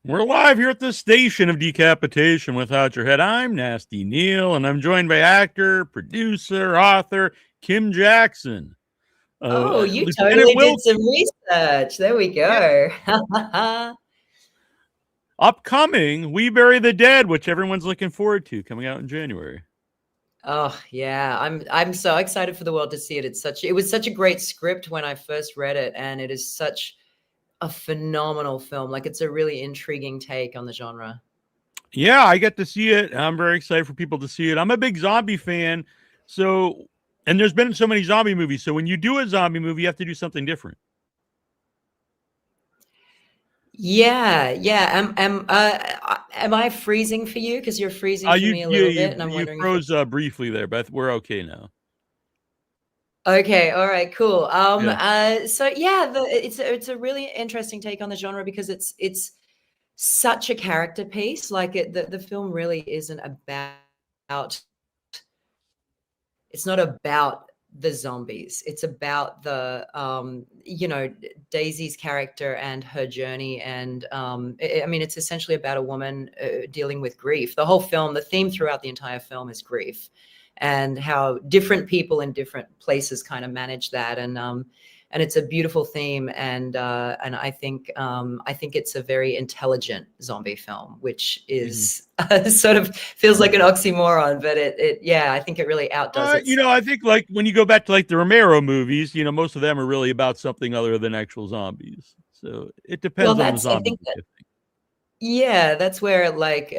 We're live here at the station of decapitation without your head. I'm Nasty Neal, and I'm joined by actor, producer, author Kim Jackson. Oh, you Lieutenant totally did Wilk, some research. There we yeah. go. Upcoming, We Bury the Dead, which everyone's looking forward to, coming out in January. Oh, yeah. I'm so excited for the world to see it. It was such a great script when I first read it, and it is such a phenomenal film. Like, it's a really intriguing take on the genre. Yeah, I get to see it. I'm very excited for people to see it. I'm a big zombie fan, so and there's been so many zombie movies. So when you do a zombie movie, you have to do something different. Yeah, yeah. Am I freezing for you? Because you're freezing for You me a you little bit, you and I'm you wondering if froze it's briefly there, but we're okay now. okay. All right, cool. Yeah. So yeah, it's a really interesting take on the genre because it's such a character piece. Like the film really isn't about, it's not about the zombies. It's about Daisy's character and her journey. And I mean, it's essentially about a woman dealing with grief. The whole film, the theme throughout the entire film is grief, and how different people in different places kind of manage that. And it's a beautiful theme, and I think it's a very intelligent zombie film, which is sort of feels like an oxymoron, but yeah, I think it really outdoes itself. I think like when you go back to like the Romero movies, most of them are really about something other than actual zombies. So it Well, depends on the that's I zombie think movie, that I think. yeah, that's where like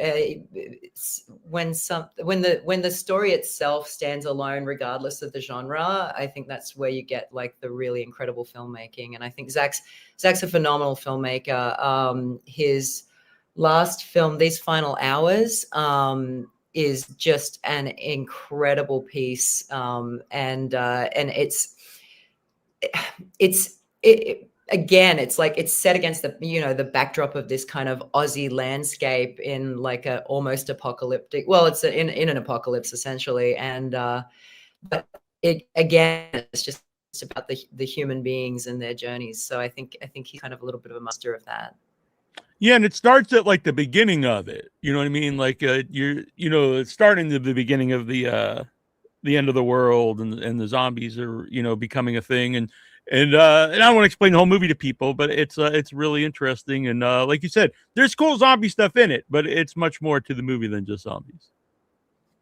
when the story itself stands alone, regardless of the genre, I think that's where you get like the really incredible filmmaking. And I think Zach's a phenomenal filmmaker. His last film, These Final Hours, is just an incredible piece, and again, it's like it's set against the backdrop of this kind of Aussie landscape in like a almost apocalyptic, well, it's in an apocalypse essentially. And but it again, it's just about the human beings and their journeys. So I think he's kind of a little bit of a master of that. Yeah, and it starts at like the beginning of it. You know what I mean? Like it's starting at the beginning of the end of the world, and the zombies are becoming a thing, and I don't want to explain the whole movie to people, but it's really interesting, and like you said, there's cool zombie stuff in it, but it's much more to the movie than just zombies.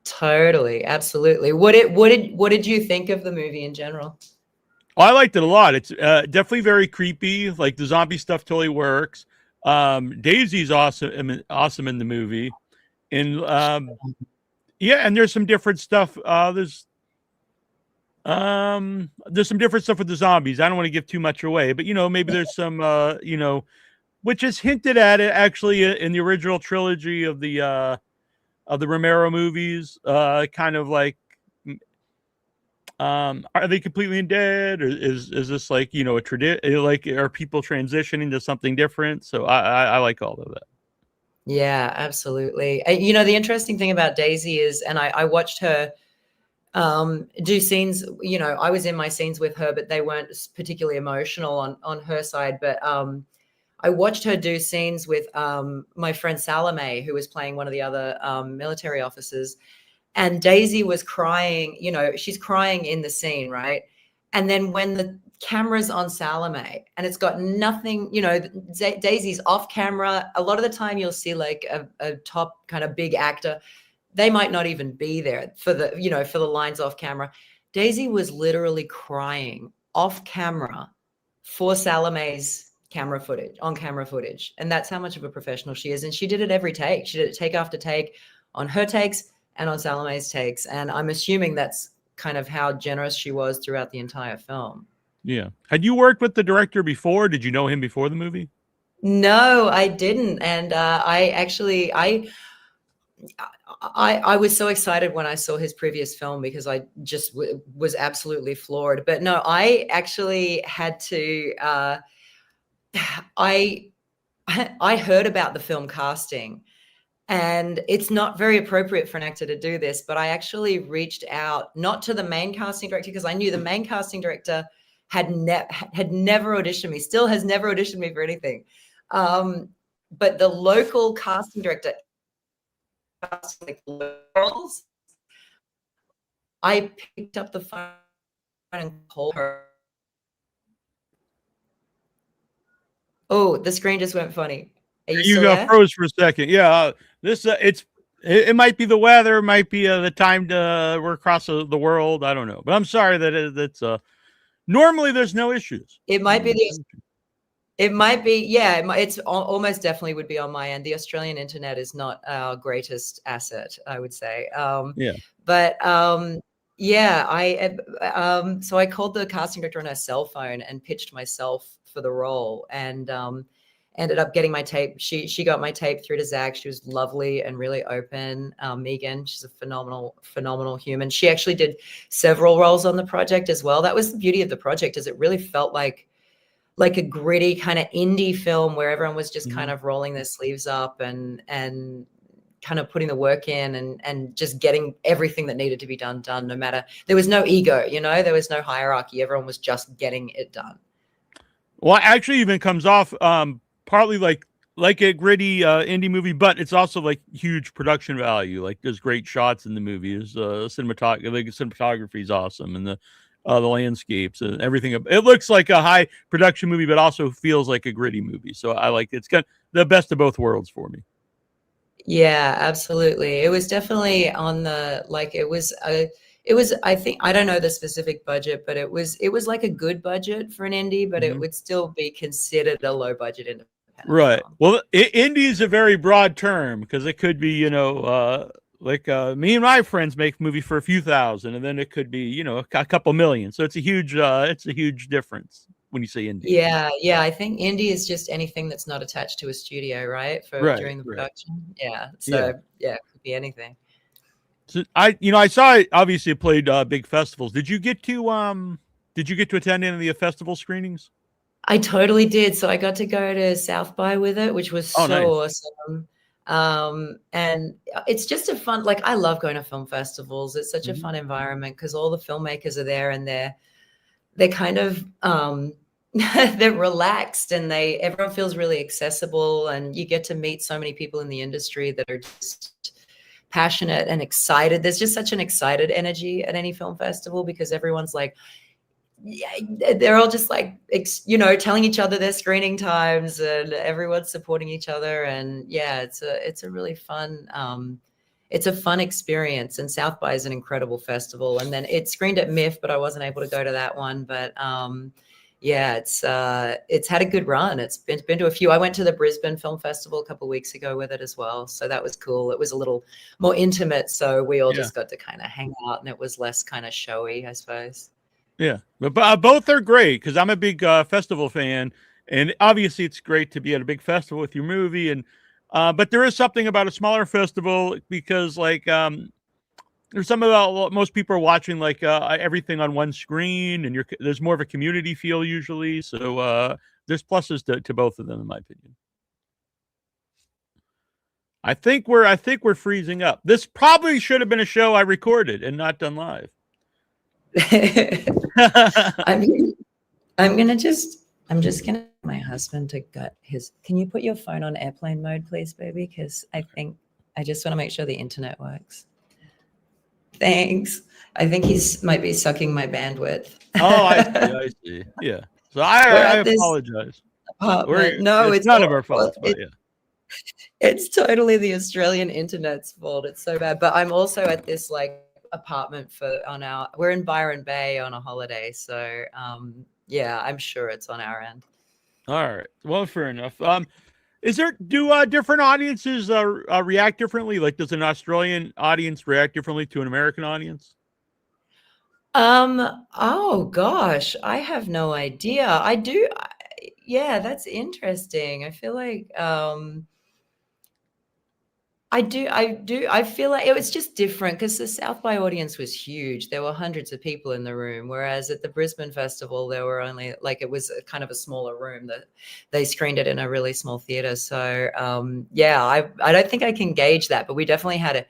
Totally, absolutely. What did you think of the movie in general? Oh, I liked it a lot. It's definitely very creepy. Like the zombie stuff totally works. Daisy's awesome in the movie, and yeah, and there's some different stuff. There's some different stuff with the zombies. I don't want to give too much away, but maybe there's some which is hinted at it actually in the original trilogy of the Romero movies. Kind of like, are they completely dead, or is this like a tradition? Like, are people transitioning to something different? So I like all of that. Yeah, absolutely. The interesting thing about Daisy is, and I watched her do scenes. I was in my scenes with her, but they weren't particularly emotional on her side. But I watched her do scenes with my friend Salome, who was playing one of the other military officers. And Daisy was crying, she's crying in the scene, right? And then when the camera's on Salome and it's got nothing, Daisy's off camera. A lot of the time you'll see like a top kind of big actor. They might not even be there for the lines off camera. Daisy was literally crying off camera for Salome's on camera footage. And that's how much of a professional she is. And she did it every take. She did it take after take on her takes and on Salome's takes. And I'm assuming that's kind of how generous she was throughout the entire film. Yeah. Had you worked with the director before? Did you know him before the movie? No, I didn't. And I was so excited when I saw his previous film because I just was absolutely floored. But no, I actually had to. I I heard about the film casting, and it's not very appropriate for an actor to do this. But I actually reached out not to the main casting director because I knew the main casting director had never auditioned me. Still has never auditioned me for anything. but the local casting director casting like the roles, I picked up the phone and called her. Oh, the screen just went funny. Are you You still got there? froze for a second. Yeah, this it might be the weather, it might be the time to we're across the world. I don't know, but I'm sorry that it's normally there's no issues. It might be the It might be, yeah, it's almost definitely would be on my end. The Australian internet is not our greatest asset, I would say. Yeah. But yeah, so I called the casting director on her cell phone and pitched myself for the role, and ended up getting my tape. She got my tape through to Zach. She was lovely and really open. Megan, she's a phenomenal human. She actually did several roles on the project as well. That was the beauty of the project, is it really felt like a gritty kind of indie film where everyone was just kind of rolling their sleeves up and kind of putting the work in and just getting everything that needed to be done, no matter, there was no ego, there was no hierarchy. Everyone was just getting it done. Well, actually even comes off partly like a gritty indie movie, but it's also like huge production value. Like there's great shots in the movie. There's cinematography is awesome, and the landscapes and everything. It looks like a high production movie, but also feels like a gritty movie. So I like it's got the best of both worlds for me. Yeah, absolutely. It was definitely on the, like, it was I think, I don't know the specific budget, but it was like a good budget for an indie, but it would still be considered a low budget independent Right. film. Well, indie is a very broad term because it could be, like me and my friends make movie for a few thousand, and then it could be, a couple million. So it's a huge difference when you say indie. Yeah. I think indie is just anything that's not attached to a studio, right? For Right. during the Right. production. Yeah. Yeah. So yeah, it could be anything. So I saw it. Obviously, it played big festivals. Did you get to attend any of the festival screenings? I totally did. So I got to go to South by with it, which was Oh, so nice. awesome. And it's just a fun, like, I love going to film festivals. It's such a Mhm. fun environment because all the filmmakers are there, and they're kind of they're relaxed, and everyone feels really accessible, and you get to meet so many people in the industry that are just passionate and excited. There's just such an excited energy at any film festival because everyone's like, yeah, they're all just like, telling each other their screening times, and everyone's supporting each other. And yeah, it's a really fun, it's a fun experience. And South by is an incredible festival. And then it screened at MIF, but I wasn't able to go to that one. But yeah, it's had a good run. It's been to a few. I went to the Brisbane Film Festival a couple of weeks ago with it as well, so that was cool. It was a little more intimate, so we all Yeah. just got to kind of hang out, and it was less kind of showy, I suppose. Yeah, but both are great because I'm a big festival fan, and obviously it's great to be at a big festival with your movie. And but there is something about a smaller festival because like there's something about most people are watching like everything on one screen, and there's more of a community feel usually. So there's pluses to both of them, in my opinion. I think we're freezing up. This probably should have been a show I recorded and not done live. I'm I'm just gonna my husband to get his. Can you put your phone on airplane mode, please, baby? Because I just want to make sure the internet works. Thanks. I think he's might be sucking my bandwidth. Oh, I see. I see. Yeah. So We're I at this apologize. apartment. No, It's it's none of our all, faults, but yeah. it's totally the Australian internet's fault. It's so bad. But I'm also at this like apartment we're in Byron Bay on a holiday. So yeah, I'm sure it's on our end. All right. Well, fair enough. Do different audiences react differently? Like, does an Australian audience react differently to an American audience? Oh gosh, I have no idea. Yeah, that's interesting. I feel like I feel like it was just different because the South by audience was huge. There were hundreds of people in the room, whereas at the Brisbane Festival, there were only, like, it was a kind of a smaller room that they screened it in a really small theater. So, yeah, I don't think I can gauge that, but we definitely had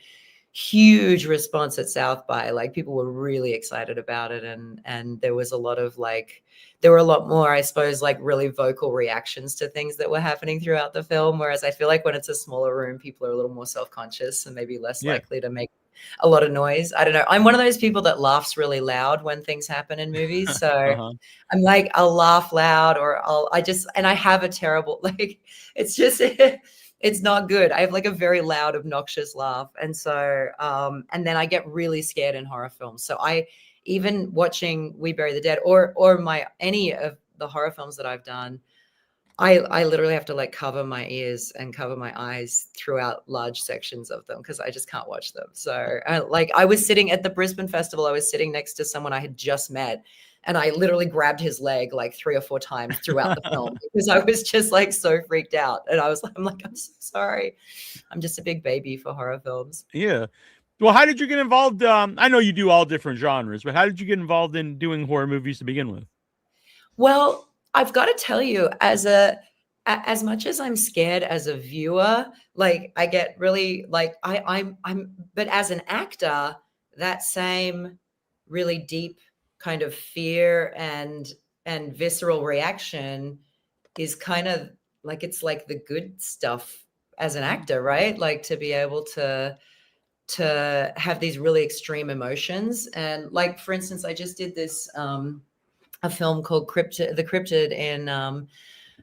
huge response at South by. Like, people were really excited about it, and there was a lot of like, there were a lot more, I suppose, like really vocal reactions to things that were happening throughout the film. Whereas I feel like when it's a smaller room, people are a little more self-conscious and maybe less Yeah. likely to make a lot of noise. I don't know. I'm one of those people that laughs really loud when things happen in movies. So Uh-huh. I'm like, I'll laugh loud, or and I have a terrible, like, it's just, it's not good. I have like a very loud, obnoxious laugh. And so, and then I get really scared in horror films. So even watching We Bury the Dead, or any of the horror films that I've done, I literally have to like cover my ears and cover my eyes throughout large sections of them because I just can't watch them. So like, I was sitting at the Brisbane Festival, I was sitting next to someone I had just met, and I literally grabbed his leg like 3 or 4 times throughout the film because I was just like so freaked out. And I'm like, I'm so sorry. I'm just a big baby for horror films. Yeah. Well, how did you get involved? I know you do all different genres, but how did you get involved in doing horror movies to begin with? Well, I've got to tell you, as much as I'm scared as a viewer, like I get really like but as an actor, that same really deep kind of fear and visceral reaction is kind of like, it's like the good stuff as an actor, right? Like, to be able to have these really extreme emotions. And like, for instance, I just did this a film called The Cryptid in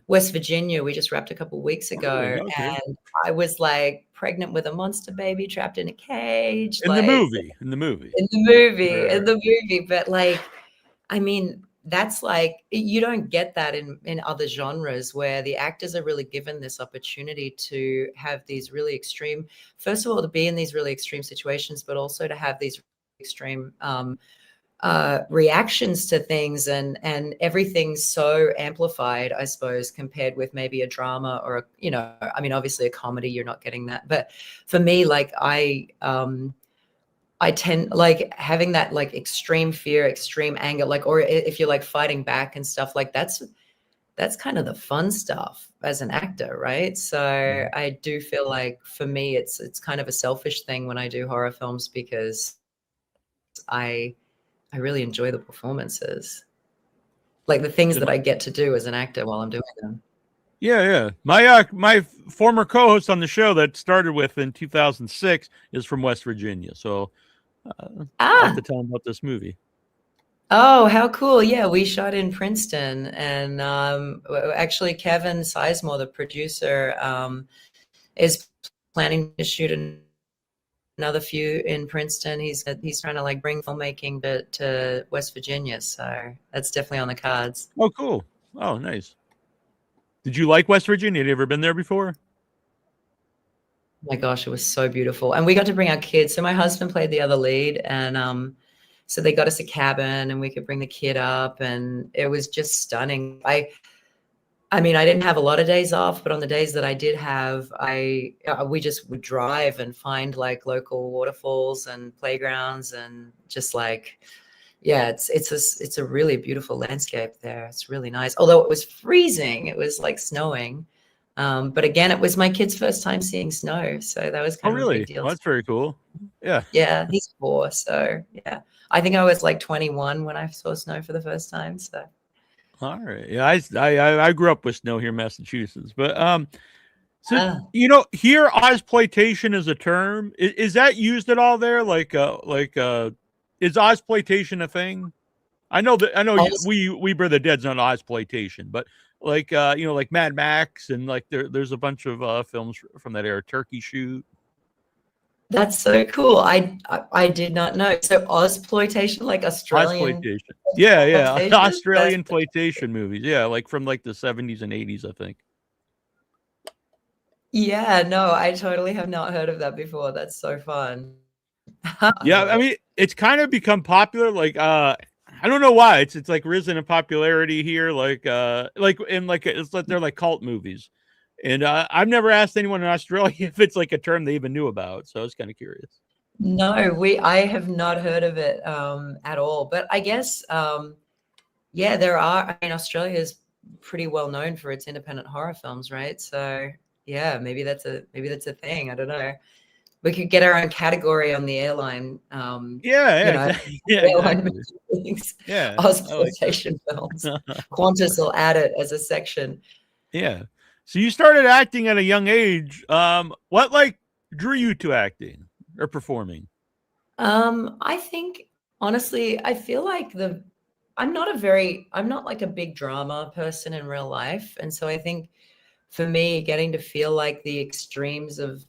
West Virginia. We just wrapped a couple of weeks Oh, really? ago, Okay. and I was like pregnant with a monster baby trapped in a cage, In the like movie. In the movie. in Right. the movie. But like, I mean, that's like, you don't get that in other genres where the actors are really given this opportunity to have these really extreme, first of all, to be in these really extreme situations, but also to have these extreme reactions to things, and everything's so amplified, I suppose, compared with maybe a drama or I mean, obviously a comedy, you're not getting that. But for me, like, I tend like having that like extreme fear, extreme anger, like, or if you're like fighting back and stuff, like that's kind of the fun stuff as an actor, right? So Mhm. I do feel like for me, it's kind of a selfish thing when I do horror films, because I I really enjoy the performances, like the things Yeah, that I get to do as an actor while I'm doing them. yeah, yeah. My former co-host on the show that started with in 2006 is from West Virginia, so I'll have Ah, to tell him about this movie. oh, how cool. Yeah, we shot in Princeton, and actually Kevin Sizemore, the producer, is planning to shoot another few in Princeton. He's trying to like bring filmmaking to West Virginia, so that's definitely on the cards. Oh, cool. Oh, nice. Did you like West Virginia? Had you ever been there before? My gosh, it was so beautiful. And we got to bring our kids. So my husband played the other lead, and so they got us a cabin and we could bring the kid up, and it was just stunning. I mean, I didn't have a lot of days off, but on the days that I did have, we just would drive and find like local waterfalls and playgrounds, and just like, yeah, it's a really beautiful landscape there. It's really nice. Although it was freezing, it was like snowing. But again, it was my kid's first time seeing snow, so that was Oh, kind of a big really? deal. Well, that's very cool. Yeah. Yeah, he's 4, so yeah. I think I was like 21 when I saw snow for the first time. So All right. Yeah, I grew up with snow here in Massachusetts, but so ah, here Ozploitation is a term. Is that used at all there? Is Ozploitation a thing? I know Oz- we Bury the Dead's not Ozploitation, but like like Mad Max, and like there's a bunch of films from that era, Turkey Shoot. that's so cool. I did not know. So Ozploitation, like Australian Ozploitation. Yeah, yeah. exploitation. Australian ploitation movies. Yeah, like from like the 70s and 80s, I think. Yeah, no, I totally have not heard of that before. That's so fun. I Yeah, I love. mean, it's kind of become popular. Like, I don't know why. It's like risen in popularity here. It's like they're like cult movies, and I've never asked anyone in Australia if it's like a term they even knew about. So I was kind of curious. No, I have not heard of it at all. But I guess yeah, there are. I mean, Australia is pretty well known for its independent horror films, right? So yeah, maybe that's a thing. I don't know. We could get our own category on the airline, Yeah, you yeah, know, exactly. Yeah, airline exactly. things, Yeah, I like that. exploitation films. Qantas will add it as a section. Yeah. So you started acting at a young age. What like drew you to acting or performing? I think honestly, I feel like I'm not like a big drama person in real life. And so I think for me, getting to feel like the extremes of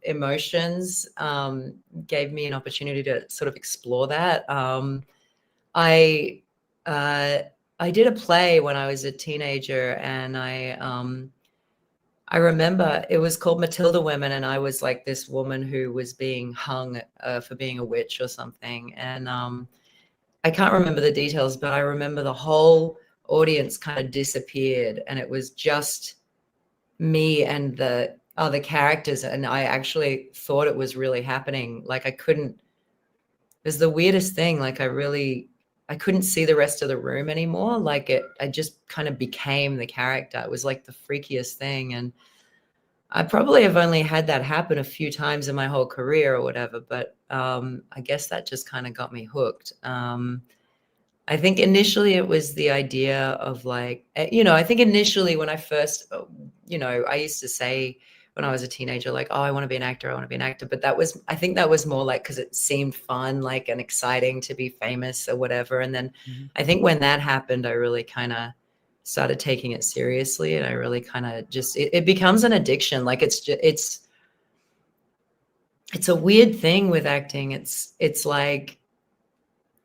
emotions gave me an opportunity to sort of explore that. I uh, I did a play when I was a teenager, and I remember it was called Matilda Women, and I was like this woman who was being hung for being a witch or something. And I can't remember the details, but I remember the whole audience kind of disappeared, and it was just me and the other characters. And I actually thought it was really happening. Like I couldn't, it was the weirdest thing. Like I couldn't see the rest of the room anymore. Like I just kind of became the character. It was like the freakiest thing. And I probably have only had that happen a few times in my whole career or whatever, but I guess that just kind of got me hooked. I think initially it was the idea of like, I think initially when I first, I used to say when I was a teenager, like, oh, I want to be an actor, I want to be an actor. But I think that was more like because it seemed fun, like, and exciting to be famous or whatever. And then Mhm. I think when that happened, I really kind of started taking it seriously. And I really kind of it becomes an addiction. Like it's a weird thing with acting. It's like,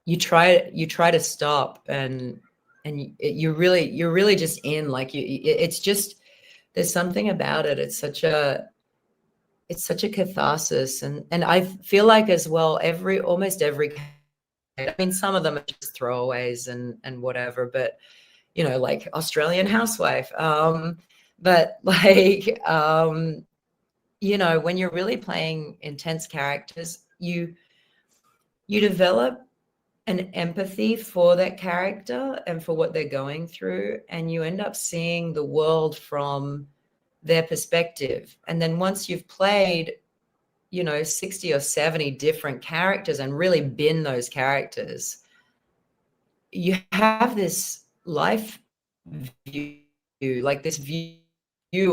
you try to stop, and you're really just in, like, it's just, there's something about it. It's such a catharsis. And I feel like as well, almost every, I mean, some of them are just throwaways and whatever, but like Australian Housewife, but like, when you're really playing intense characters, you develop an empathy for that character and for what they're going through, and you end up seeing the world from their perspective. And then once you've played 60 or 70 different characters and really been those characters, you have this life view, like this view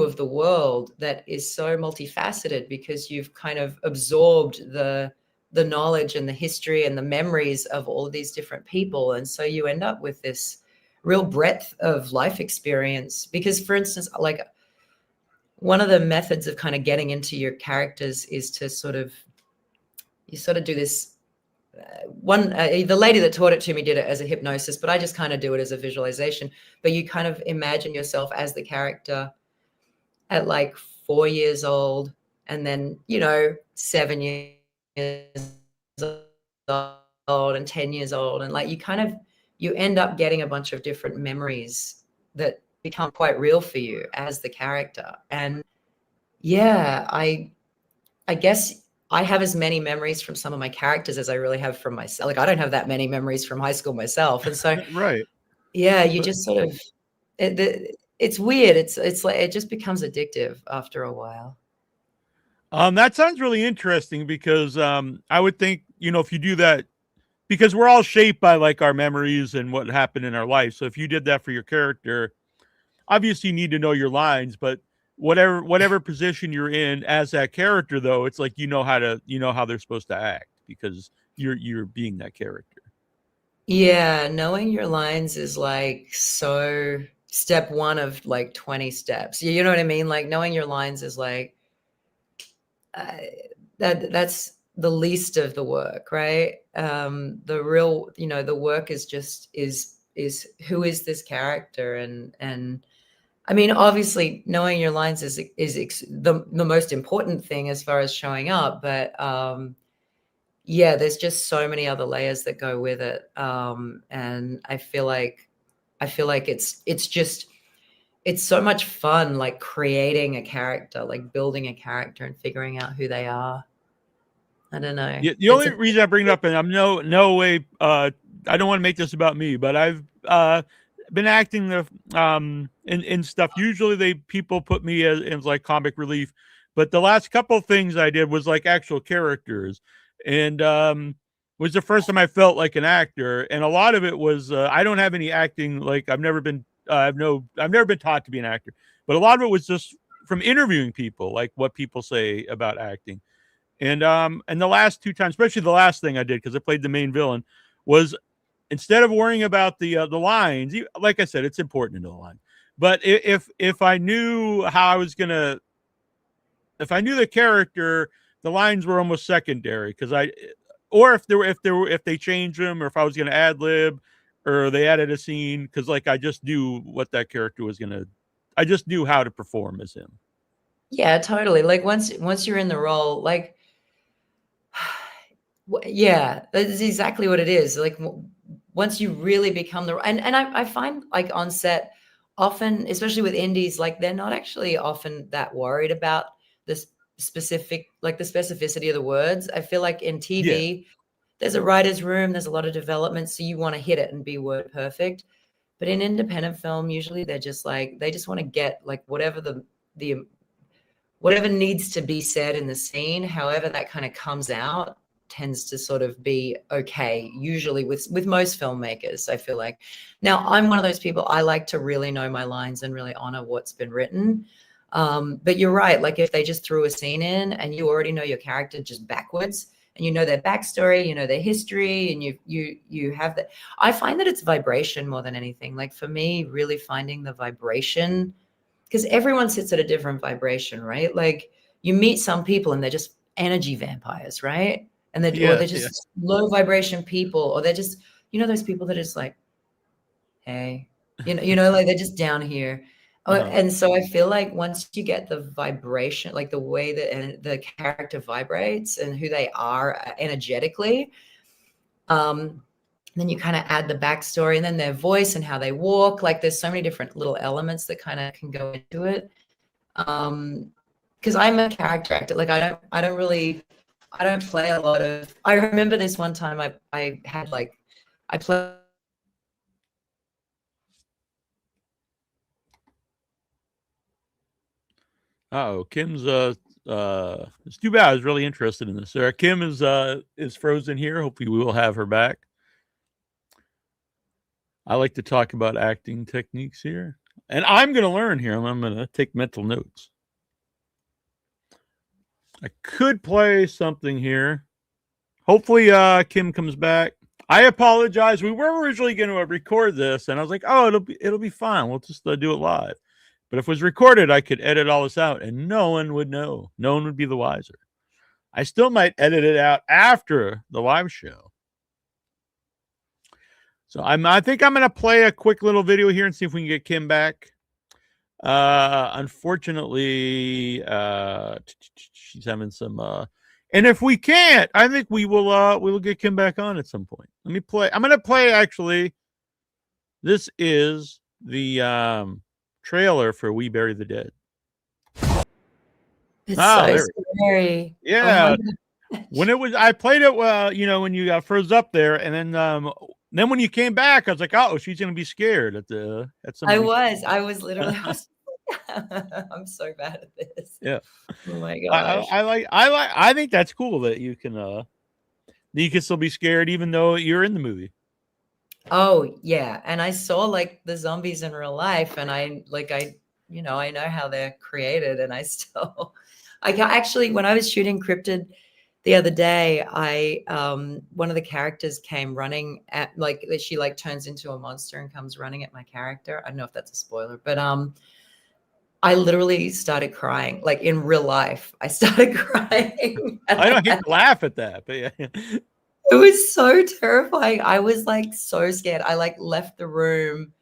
of the world that is so multifaceted, because you've kind of absorbed the knowledge and the history and the memories of all of these different people. And so you end up with this real breadth of life experience. Because, for instance, like, one of the methods of kind of getting into your characters is to you sort of do this the lady that taught it to me did it as a hypnosis, but I just kind of do it as a visualization. But you kind of imagine yourself as the character at like 4 years old, and then 7 years old, and 10 years old, and like you end up getting a bunch of different memories that become quite real for you as the character. And yeah, I guess I have as many memories from some of my characters as I really have from myself. Like, I don't have that many memories from high school myself. And so, Right. yeah, you But just sort of, it's weird. It's like, it just becomes addictive after a while. that sounds really interesting because I would think, if you do that, because we're all shaped by like our memories and what happened in our life. So if you did that for your character, obviously you need to know your lines, but whatever position you're in as that character, though, it's like how they're supposed to act because you're being that character. Yeah, knowing your lines is like so step one of like 20 steps. You know what I mean? Like, knowing your lines is like, uh, that's the least of the work, right? The real, the work is just is who is this character? And I mean, obviously, knowing your lines is the most important thing as far as showing up. But yeah, there's just so many other layers that go with it. And I feel like it's so much fun, like creating a character, like building a character and figuring out who they are. I don't know. The It's only a reason I bring it up, and I'm no way, I don't want to make this about me, but I've been acting in stuff. Usually, people put me as like comic relief, but the last couple things I did was like actual characters, and was the first time I felt like an actor. And a lot of it was I don't have any acting. Like I've never been taught to be an actor, but a lot of it was just from interviewing people, like what people say about acting. And the last two times, especially the last thing I did because I played the main villain, was instead of worrying about the lines, like I said, it's important to know the line. But if I knew how I was gonna, if I knew the character, the lines were almost secondary because or if they changed them, or if I was gonna ad lib, or they added a scene because like I just knew what that character was gonna, I just knew how to perform as him. Yeah, totally. Like once you're in the role, like yeah, that's exactly what it is. Like once you really become the and I find like on set often, especially with indies, like they're not actually often that worried about this specific like the specificity of the words. I feel like in Yeah, TV, there's a writer's room, there's a lot of development, so you want to hit it and be word perfect. But in independent film, usually they're just like they just want to get like the whatever needs to be said in the scene, however that kind of comes out tends to sort of be okay usually with most filmmakers. I feel like now I'm one of those people, I like to really know my lines and really honor what's been written. But you're right, like if they just threw a scene in and you already know your character just backwards and you know their backstory, you know their history, and you have that. I find that it's vibration more than anything. Like for me, really finding the vibration, because everyone sits at a different vibration, right? Like you meet some people and they're just energy vampires, right? And or yeah, they're yeah. just low vibration people, or they're just, those people that are just like, hey, like they're just down here. Uh-huh. And so I feel like once you get the vibration, like the way that the character vibrates and who they are energetically, um, then you kind of add the backstory and then their voice and how they walk. Like there's so many different little elements that kind of can go into it. Because I'm a character actor. Like I don't play a lot of. I remember this one time I had like I played. Oh, Kim's it's too bad. I was really interested in this. Sarah Kim is frozen here. Hopefully we will have her back. I like to talk about acting techniques here. And I'm gonna learn here. I'm gonna take mental notes. I could play something here. Hopefully Kim comes back. I apologize. We were originally going to record this, and I was like, "Oh, it'll be fine. We'll just do it live." But if it was recorded, I could edit all this out, and no one would know. No one would be the wiser. I still might edit it out after the live show. So I think I'm going to play a quick little video here and see if we can get Kim back. Unfortunately, she's having some. And if we can't, I think we will get Kim back on at some point. Let me play. I'm going to play actually. This is the trailer for We Bury the Dead. It's Oh, so there. scary. Oh my Yeah, when gosh. it was, I played it. When you froze up there, and then when you came back, I was like, oh, she's gonna be scared at some of these. I was literally. I'm so bad at this. Yeah, Oh my gosh. I think that's cool that you can still be scared even though you're in the movie. Oh, yeah, and I saw, like, the zombies in real life, and I know how they're created, and I still actually, when I was shooting Cryptid the other day, one of the characters came running at like, she, like, turns into a monster and comes running at my character. I don't know if that's a spoiler, but, I literally started crying, like, in real life. I started crying, and I I don't hate had to laugh at that, but yeah. it was so terrifying. I was, like, so scared. I, like, left the room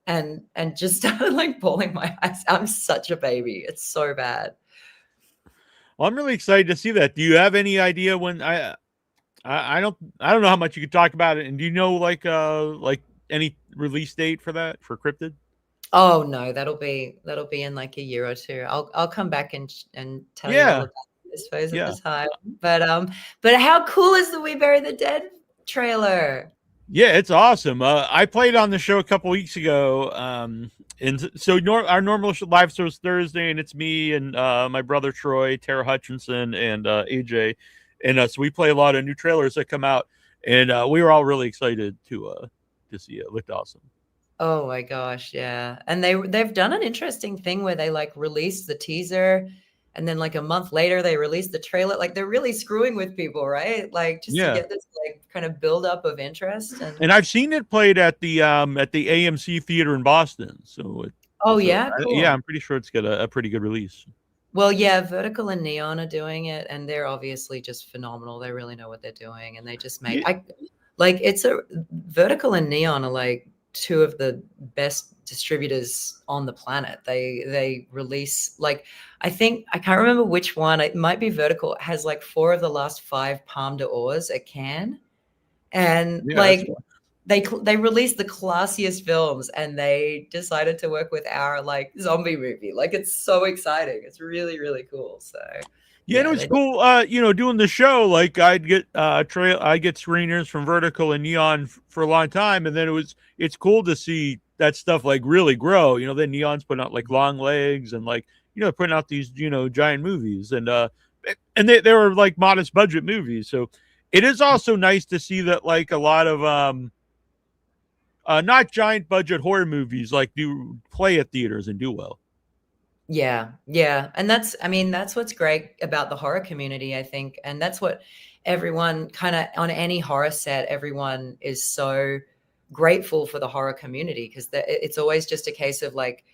and just started, like, bawling my eyes. I'm such a baby. It's so bad. Well, I'm really excited to see that. Do you have any idea when I don't know how much you could talk about it. And do you know like any release date for that for Cryptid? Oh, no, that'll be in, like, a year or 2. I'll come back and tell you all Yeah, about it, I suppose, at the yeah. time. But how cool is the We Bury the Dead trailer? Yeah, it's awesome. I played on the show a couple weeks ago, and so our normal live show is Thursday, and it's me and my brother Troy, Tara Hutchinson, and AJ, and so we play a lot of new trailers that come out, and we were all really excited to see it. It looked awesome. Oh my gosh, yeah. And they've done an interesting thing where they like release the teaser and then like a month later they release the trailer. Like they're really screwing with people, right? Like just to Yeah, get this like kind of build up of interest and and I've seen it played at the AMC theater in Boston. oh So yeah, yeah, cool. I'm pretty sure it's got a pretty good release. Well, yeah, Vertical and Neon are doing it, and they're obviously just phenomenal. They really know what they're doing, and they just make Yeah, I like it's a Vertical and Neon are like two of the best distributors on the planet. They release like I think I can't remember which one. It might be Vertical. It has like 4 of the last 5 Palme d'Ors at Cannes, and yeah, that's like fun. they released the classiest films and they decided to work with our like zombie movie. Like it's so exciting. It's really, really cool. So Yeah, and it yeah, was they cool. Doing the show, like I get screeners from Vertical and Neon for a long time, and then it's cool to see that stuff like really grow. Then Neon's putting out like Long Legs and like putting out these giant movies, and they were like modest budget movies. So it is also nice to see that like a lot of not giant budget horror movies like do play at theaters and do well. yeah, yeah. And that's I mean, that's what's great about the horror community, I think. And that's what everyone kind of on any horror set, everyone is so grateful for the horror community because it's always just a case of like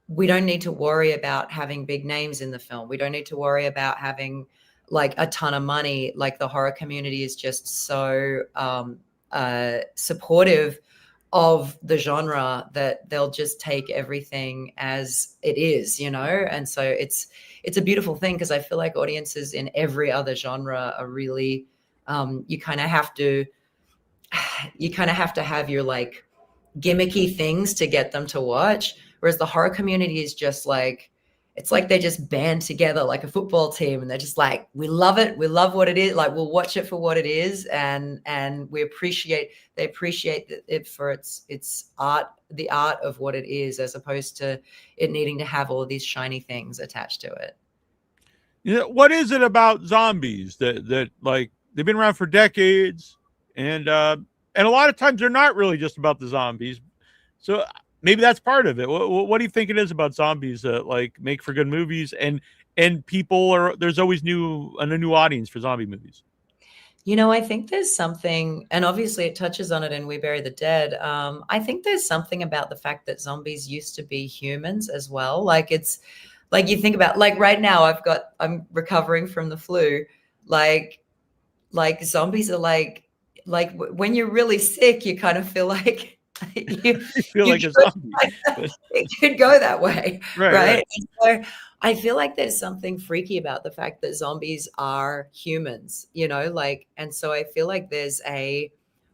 we don't need to worry about having big names in the film. We don't need to worry about having like a ton of money. Like the horror community is just so supportive of the genre that they'll just take everything as it is, And so it's a beautiful thing because I feel like audiences in every other genre are really you kind of have to have your like gimmicky things to get them to watch. Whereas the horror community is just like, it's like they just band together like a football team and they're just like, we love it. We love what it is. Like we'll watch it for what it is. And they appreciate it for its art, the art of what it is, as opposed to it needing to have all of these shiny things attached to it. What is it about zombies that like they've been around for decades, and a lot of times they're not really just about the zombies. So maybe that's part of it. What do you think it is about zombies that like make for good movies, and people are there's always a new audience for zombie movies. I think there's something, and obviously it touches on it in We Bury the Dead. I think there's something about the fact that zombies used to be humans as well. Like it's like you think about like right now I'm recovering from the flu. Like zombies are like when you're really sick, you kind of feel like you You feel you like a zombie, but it could go that way, right, right. right? And so I feel like there's something freaky about the fact that zombies are humans, like, and so I feel like there's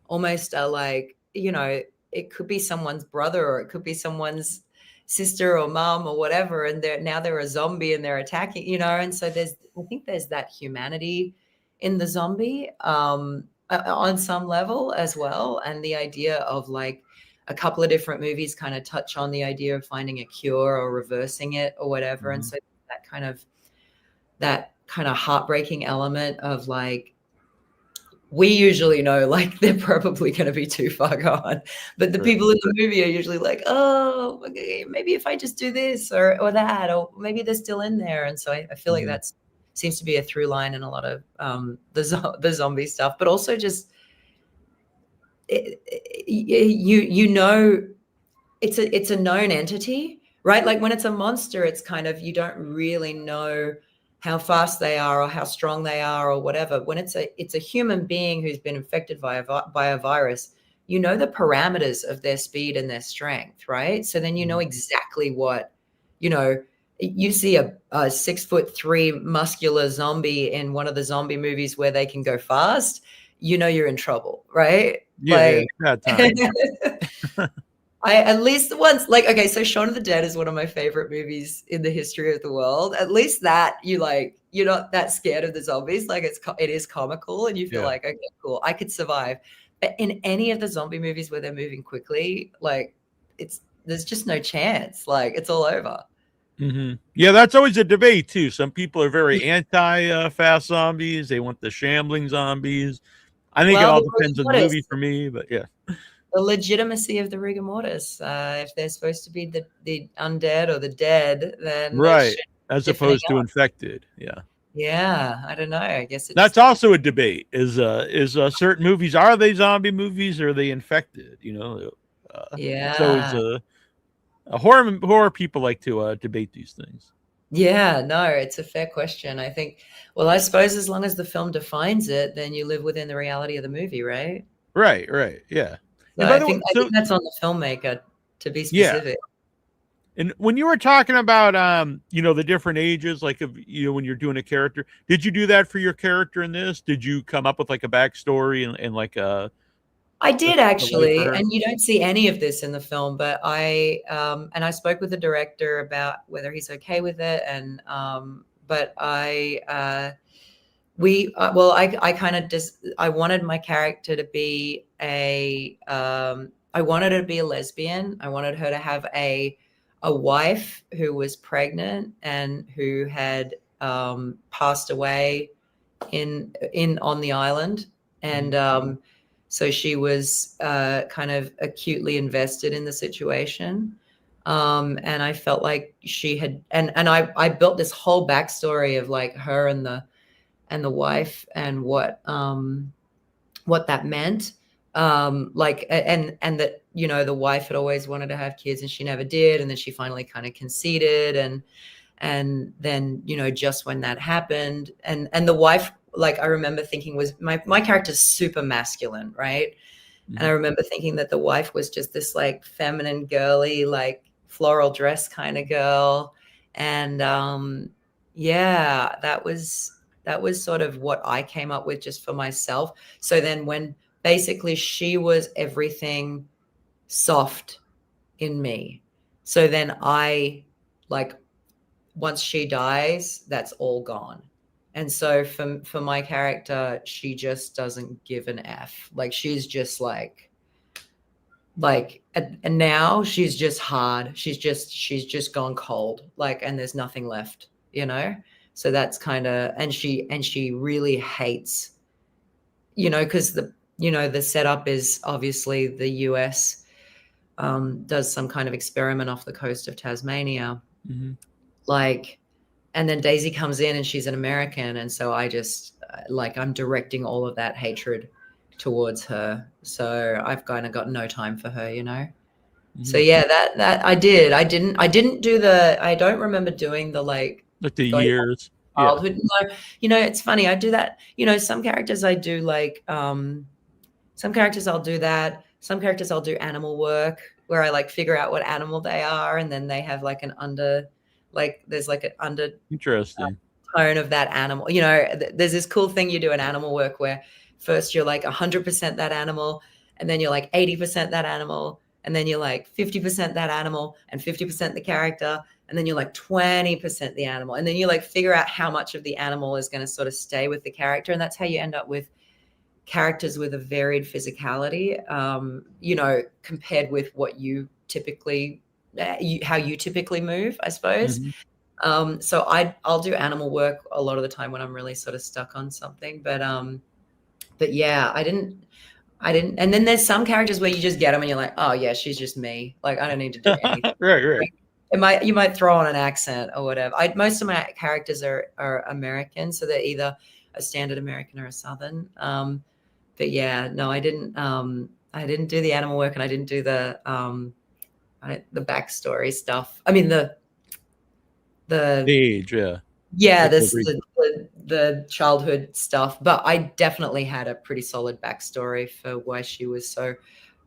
almost a like, it could be someone's brother or it could be someone's sister or mom or whatever, and they're a zombie and they're attacking, and so I think there's that humanity in the zombie on some level as well, and the idea of like a couple of different movies kind of touch on the idea of finding a cure or reversing it or whatever. And Mm-hmm. so that kind of heartbreaking element of like, we usually know like they're probably going to be too far gone, but the Sure. people in the movie are usually like, oh, okay, maybe if I just do this or that, or maybe they're still in there. And so I feel like Mm-hmm. that's seems to be a through line in a lot of the zombie stuff, but also just you it's a known entity, right? Like when it's a monster, it's kind of you don't really know how fast they are or how strong they are or whatever. When it's a human being who's been infected by a virus, you know the parameters of their speed and their strength, right? So then you know Mm-hmm. exactly what you know. You see a 6'3" muscular zombie in one of the zombie movies where they can go fast, you're in trouble, right? Yeah, yeah, Like it's bad times. I at least once, like, okay, so Shaun of the Dead is one of my favorite movies in the history of the world. At least that you're not that scared of the zombies. Like it is comical and you feel Yeah. like, okay, cool, I could survive. in any of the zombie movies where they're moving quickly, like there's just no chance. Like it's all over. Yeah, that's always a debate too. Some people are very anti fast zombies. They want the shambling zombies. I think it Well, all the depends on the rigor movie mortis, for me, but yeah. the legitimacy of the rigor mortis. If they're supposed to be the undead or the dead, then they Right. should As be stiffening opposed to up. infected. Yeah. Yeah, I don't know. I guess it That's just also a debate. Is certain movies, are they zombie movies or are they infected? It's always yeah. a horror people like to debate these things. Yeah, no, it's a fair question. I think, well, I suppose as long as the film defines it, then you live within the reality of the movie, right? Right, right. Yeah. So And by the way, I think so that's on the filmmaker to be yeah. specific. And when you were talking about the different ages, like of when you're doing a character, did you do that for your character in this? Did you come up with like a backstory and like I did a life for actually, her? and you don't see any of this in the film, but I spoke with the director about whether he's okay with it, and but I kind of just I wanted my character to be I wanted her to be a lesbian. I wanted her to have a wife who was pregnant and who had passed away in on the island, Mhm. and so she was kind of acutely invested in the situation. And I felt like she had, and I built this whole backstory of like her and the wife and what that meant. Like and that the wife had always wanted to have kids and she never did, and then she finally kind of conceded, and then just when that happened, and the wife, like I remember thinking, was my character's super masculine, right? And I Mhm. remember thinking that the wife was just this like feminine, girly, like floral dress kind of girl. And yeah, that was sort of what I came up with just for myself. So then when basically she was everything soft in me. So then I like once she dies, that's all gone. And so for my character, she just doesn't give an F. Like she's just and now she's just hard. She's just gone cold. Like and there's nothing left. So that's kind of and she really hates, because the setup is obviously the US does some kind of experiment off the coast of Tasmania. Mhm. Like and then Daisy comes in and she's an American, and so I just like I'm directing all of that hatred towards her. So I've kind of got no time for her. So Mhm. yeah, that I didn't do the I don't remember doing the like Like the going back years. to Yeah. childhood. No, it's funny. I do that. Some characters I do like some characters I'll do that. Some characters I'll do animal work where I like figure out what animal they are, and then they have like there's like an under Interesting. tone of that animal. There's this cool thing you do in animal work where first you're like 100% that animal, and then you're like 80% that animal, and then you're like 50% that animal and 50% the character, and then you're like 20% the animal. And then you like figure out how much of the animal is going to sort of stay with the character. And that's how you end up with characters with a varied physicality, compared with what you typically, how you typically move, I suppose. Mhm. So I'll do animal work a lot of the time when I'm really sort of stuck on something. But yeah, I didn't. And then there's some characters where you just get them and you're like, oh yeah, she's just me. Like I don't need to do anything. Right, right. Like, you might throw on an accent or whatever. Most of my characters are American, so they're either a standard American or a Southern. But yeah, no, I didn't. I didn't do the animal work, and I didn't do the backstory stuff. I mean the Age, yeah. yeah, Like this every the childhood stuff, but I definitely had a pretty solid backstory for why she was so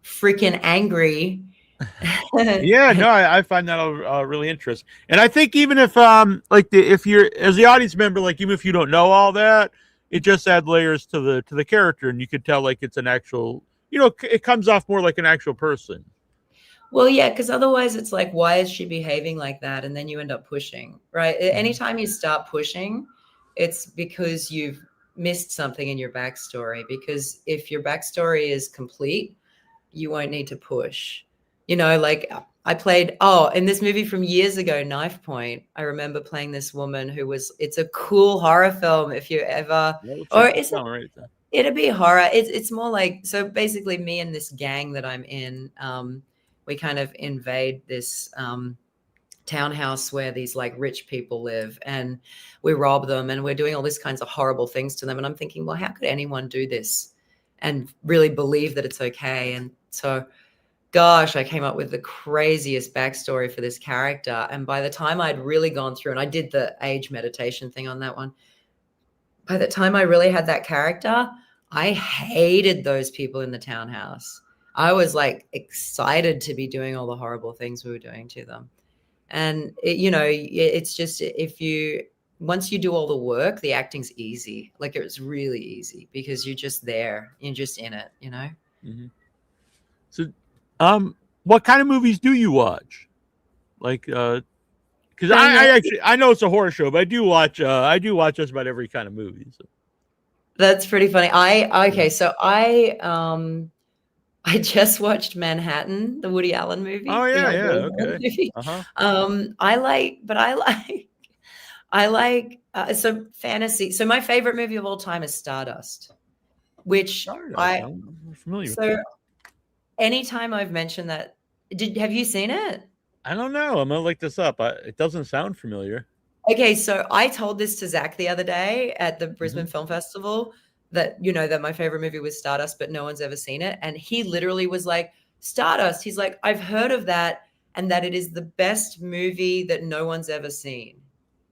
freaking angry. Yeah, no, I find that really interesting, and I think even if if you're as the audience member, like even if you don't know all that, it just adds layers to the character, and you could tell like it's an actual, it comes off more like an actual person. Well, yeah, because otherwise it's like, why is she behaving like that? And then you end up pushing, right? Mhm. Anytime you start pushing, it's because missed something in your backstory, because if your backstory is complete, you won't need to push. Like I played, in this movie from years ago, Knife Point, I remember playing this woman it's a cool horror film if you ever, We'll or check this is it, out right there. it'd be horror. It's more like, so basically me and this gang that I'm in, we kind of invade this townhouse where these like rich people live, and we rob them, and we're doing all these kinds of horrible things to them. And I'm thinking, well, how could anyone do this and really believe that it's okay? And so, gosh, I came up with the craziest backstory for this character. And by the time I'd really gone through, and I did the age meditation thing on that one, by the time I really had that character, I hated those people in the townhouse. I was like excited to be doing all the horrible things we were doing to them. And it's just, if you once you do all the work, the acting's easy. Like, it's really easy because you're just there, you're just in it. Hmm. So, what kind of movies do you watch? Like, because Same I as, actually I know it's a horror show, but I do watch just about every kind of movie. So. that's pretty funny. Yeah. Okay, so I just watched Manhattan, the Woody Allen Oh movie, the yeah, old yeah, Woody Allen okay. movie. Uh-huh. So fantasy. So my favorite movie of all time is Stardust, which Stardust. I I'm familiar. so anytime I've mentioned that, have you seen it? I don't know. I'm gonna look this up. It doesn't sound familiar. Okay, so I told this to Zach the other day at the Hmm. Brisbane Film Festival, that my favorite movie was Stardust, but no one's ever seen it. And he literally was like, Stardust. He's like, I've heard of that, and that it is the best movie that no one's ever seen.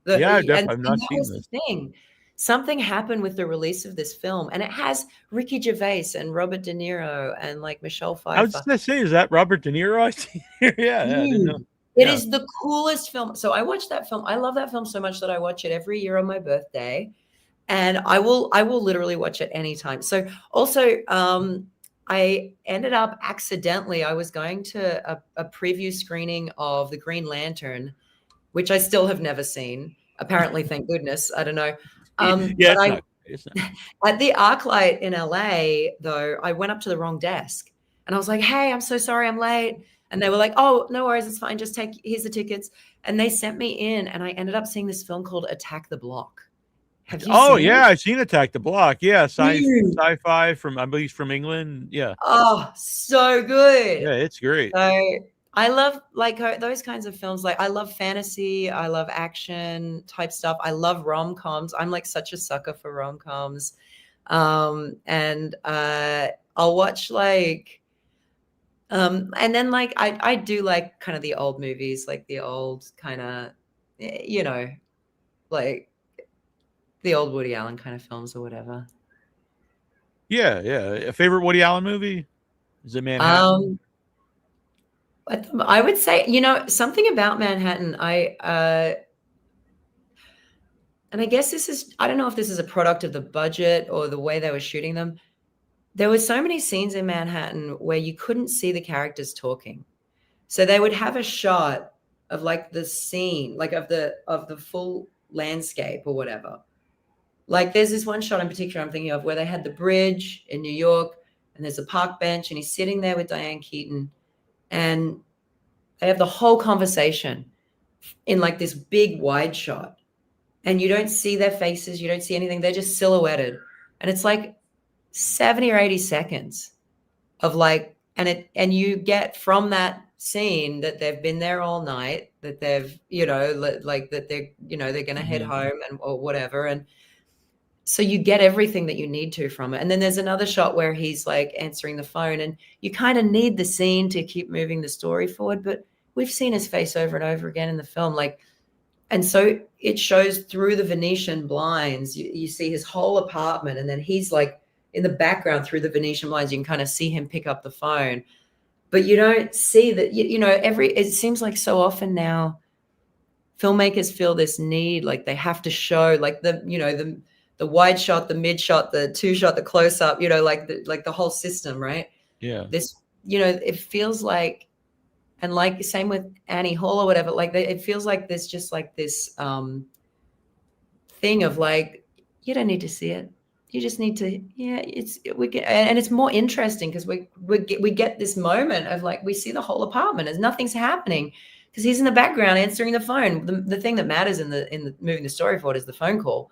Yeah, And I've not that seen was this. the thing. Something happened with the release of this film, and it has Ricky Gervais and Robert De Niro and like Michelle I was Pfeiffer. just gonna say, is that Robert De Niro I see here? Yeah, yeah, I didn't know. Dude, it Yeah. is the coolest film. So I watched that film. I love that film so much that I watch it every year on my birthday, and I will literally watch it anytime. So also, I ended up accidentally. I was going to a preview screening of The Green Lantern, which I still have never seen. Apparently, thank goodness. I don't know. Yeah, But it's I not. It's not. at the ArcLight in LA, though, I went up to the wrong desk and I was like, hey, I'm so sorry I'm late. And they were like, oh, no worries, it's fine. Just here's the tickets. And they sent me in, and I ended up seeing this film called Attack the Block. Have you Oh seen yeah, it? I've seen Attack the Block. Yeah, Dude. sci-fi from I believe from England. Yeah, Oh, so good. yeah, it's great. So I love like those kinds of films. Like, I love fantasy, I love action type stuff. I love rom-coms. I'm like such a sucker for rom-coms. And I'll watch like and then like I do like kind of the old movies, like the old kind of, you know, like the old Woody Allen kind of films or whatever. Yeah, yeah. A favorite Woody Allen movie? Is it Manhattan? Um, I would say, something about Manhattan. And I guess I don't know if this is a product of the budget or the way they were shooting them. There were so many scenes in Manhattan where you couldn't see the characters talking. So they would have a shot of like the scene, like of the full landscape or whatever. Like, there's this one shot in particular I'm thinking of where they had the bridge in New York, and there's a park bench, and he's sitting there with Diane Keaton, and they have the whole conversation in like this big wide shot, and you don't see their faces, you don't see anything. They're just silhouetted, and it's like 70 or 80 seconds of like, and you get from that scene that they've been there all night, that they've, like that they're going to head Hmm. home and or whatever. And so you get everything that you need to from it. And then there's another shot where he's like answering the phone, and you kind of need the scene to keep moving the story forward, but we've seen his face over and over again in the film. Like, and so it shows through the Venetian blinds. You see his whole apartment, and then he's like in the background through the Venetian blinds. You can kind of see him pick up the phone, but you don't see that. It seems like so often now filmmakers feel this need, like they have to show like the wide shot, the mid shot, the two shot, the close up, like the whole system, right? Yeah, This, it feels like, and like same with Annie Hall or whatever, like it feels like there's just like this thing of like, you don't need to see it. you just need to, yeah, we get, and it's more interesting because we get this moment of like, we see the whole apartment as nothing's happening because he's in the background answering the phone. The thing that matters in the moving the story forward is the phone call.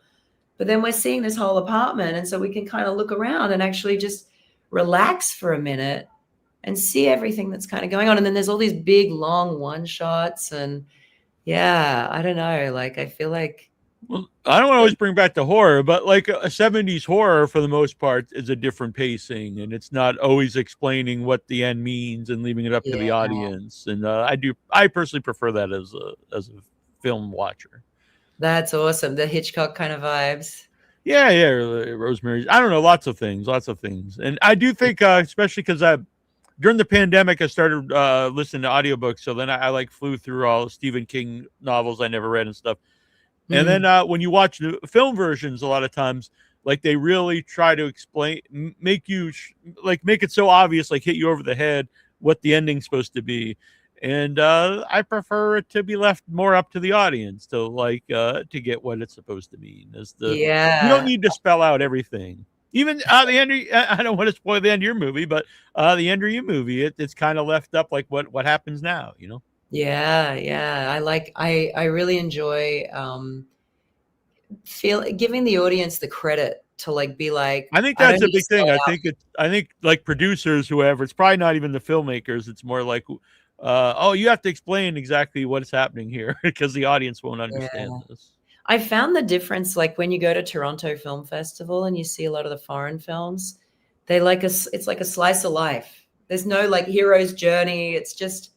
But then we're seeing this whole apartment, and so we can kind of look around and actually just relax for a minute and see everything that's kind of going on. And then there's all these big long one shots, and yeah, I don't know, like I feel like Well, I don't always bring back the horror, but like a 70s horror for the most part is a different pacing, and it's not always explaining what the end means and leaving it up to the yeah, audience. And I personally prefer that as a film watcher. that's awesome. The Hitchcock kind of vibes. Yeah, yeah, Rosemary's. I don't know, lots of things, and I do think, especially because I during the pandemic, I started listening to audiobooks. So then I like flew through all Stephen King novels I never read and stuff. And then Mm, when you watch the film versions, a lot of times, like they really try to explain, make you like make it so obvious, like hit you over the head what the ending's supposed to be. And I prefer it to be left more up to the audience to to get what it's supposed to mean. As the You don't yeah, need to spell out everything. Even the end. I don't want to spoil the end of your movie, but the end of your movie, it's kind of left up like what happens now. You know. yeah, yeah. I really enjoy feel giving the audience the credit to like be like, I think I that's don't a need to big spell thing. it out. I think like producers, whoever, it's probably not even the filmmakers. It's more like, oh, you have to explain exactly what's happening here because the audience won't Yeah. understand this. I found the difference, like when you go to Toronto Film Festival and you see a lot of the foreign films, they like it's like a slice of life. There's no like hero's journey. It's just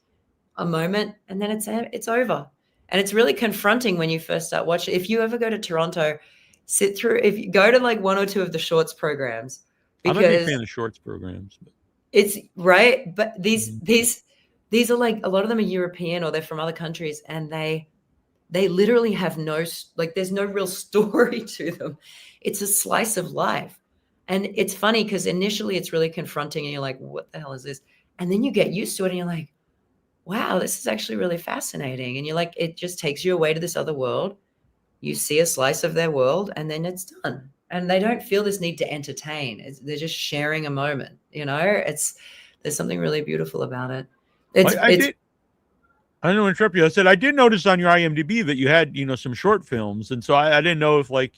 a moment and then it's over. And it's really confronting when you first start watching. If you ever go to Toronto, sit through, if you go to like one or two of the shorts programs, I'm a big because fan of shorts programs. But, it's right. But mhm. these are like, a lot of them are European or they're from other countries, and they literally have like there's no real story to them. It's a slice of life. And it's funny because initially it's really confronting and you're like, what the hell is this? And then you get used to it and you're like, wow, this is actually really fascinating. And you're like, it just takes you away to this other world. You see a slice of their world and then it's done. And they don't feel this need to entertain. They're just sharing a moment, you know? There's something really beautiful about it. I It's did. I don't know, interrupt you. I said I did notice on your IMDb that you had some short films, and so I didn't know if like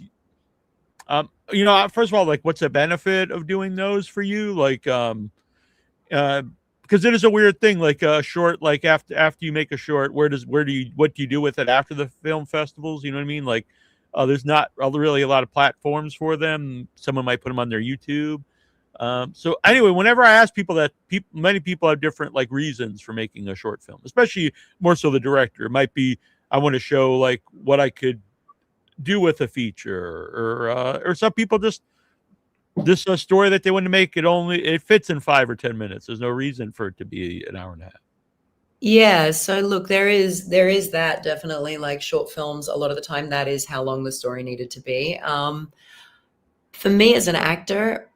first of all, like what's the benefit of doing those for you? Like uh because it is a weird thing, like a short, like after you make a short, where do you what do you do with it after the film festivals? You know what I mean? Like there's not really a lot of platforms for them. Someone might put them on their YouTube. So anyway, whenever I ask people that, many people have different like reasons for making a short film, especially more so the director. It might be I want to show like what I could do with a feature, or some people just this a story that they want to make. It fits in 5 or 10 minutes. There's no reason for it to be an hour and a half. Yeah, so look, there is that definitely, like short films, a lot of the time that is how long the story needed to be. For me as an actor,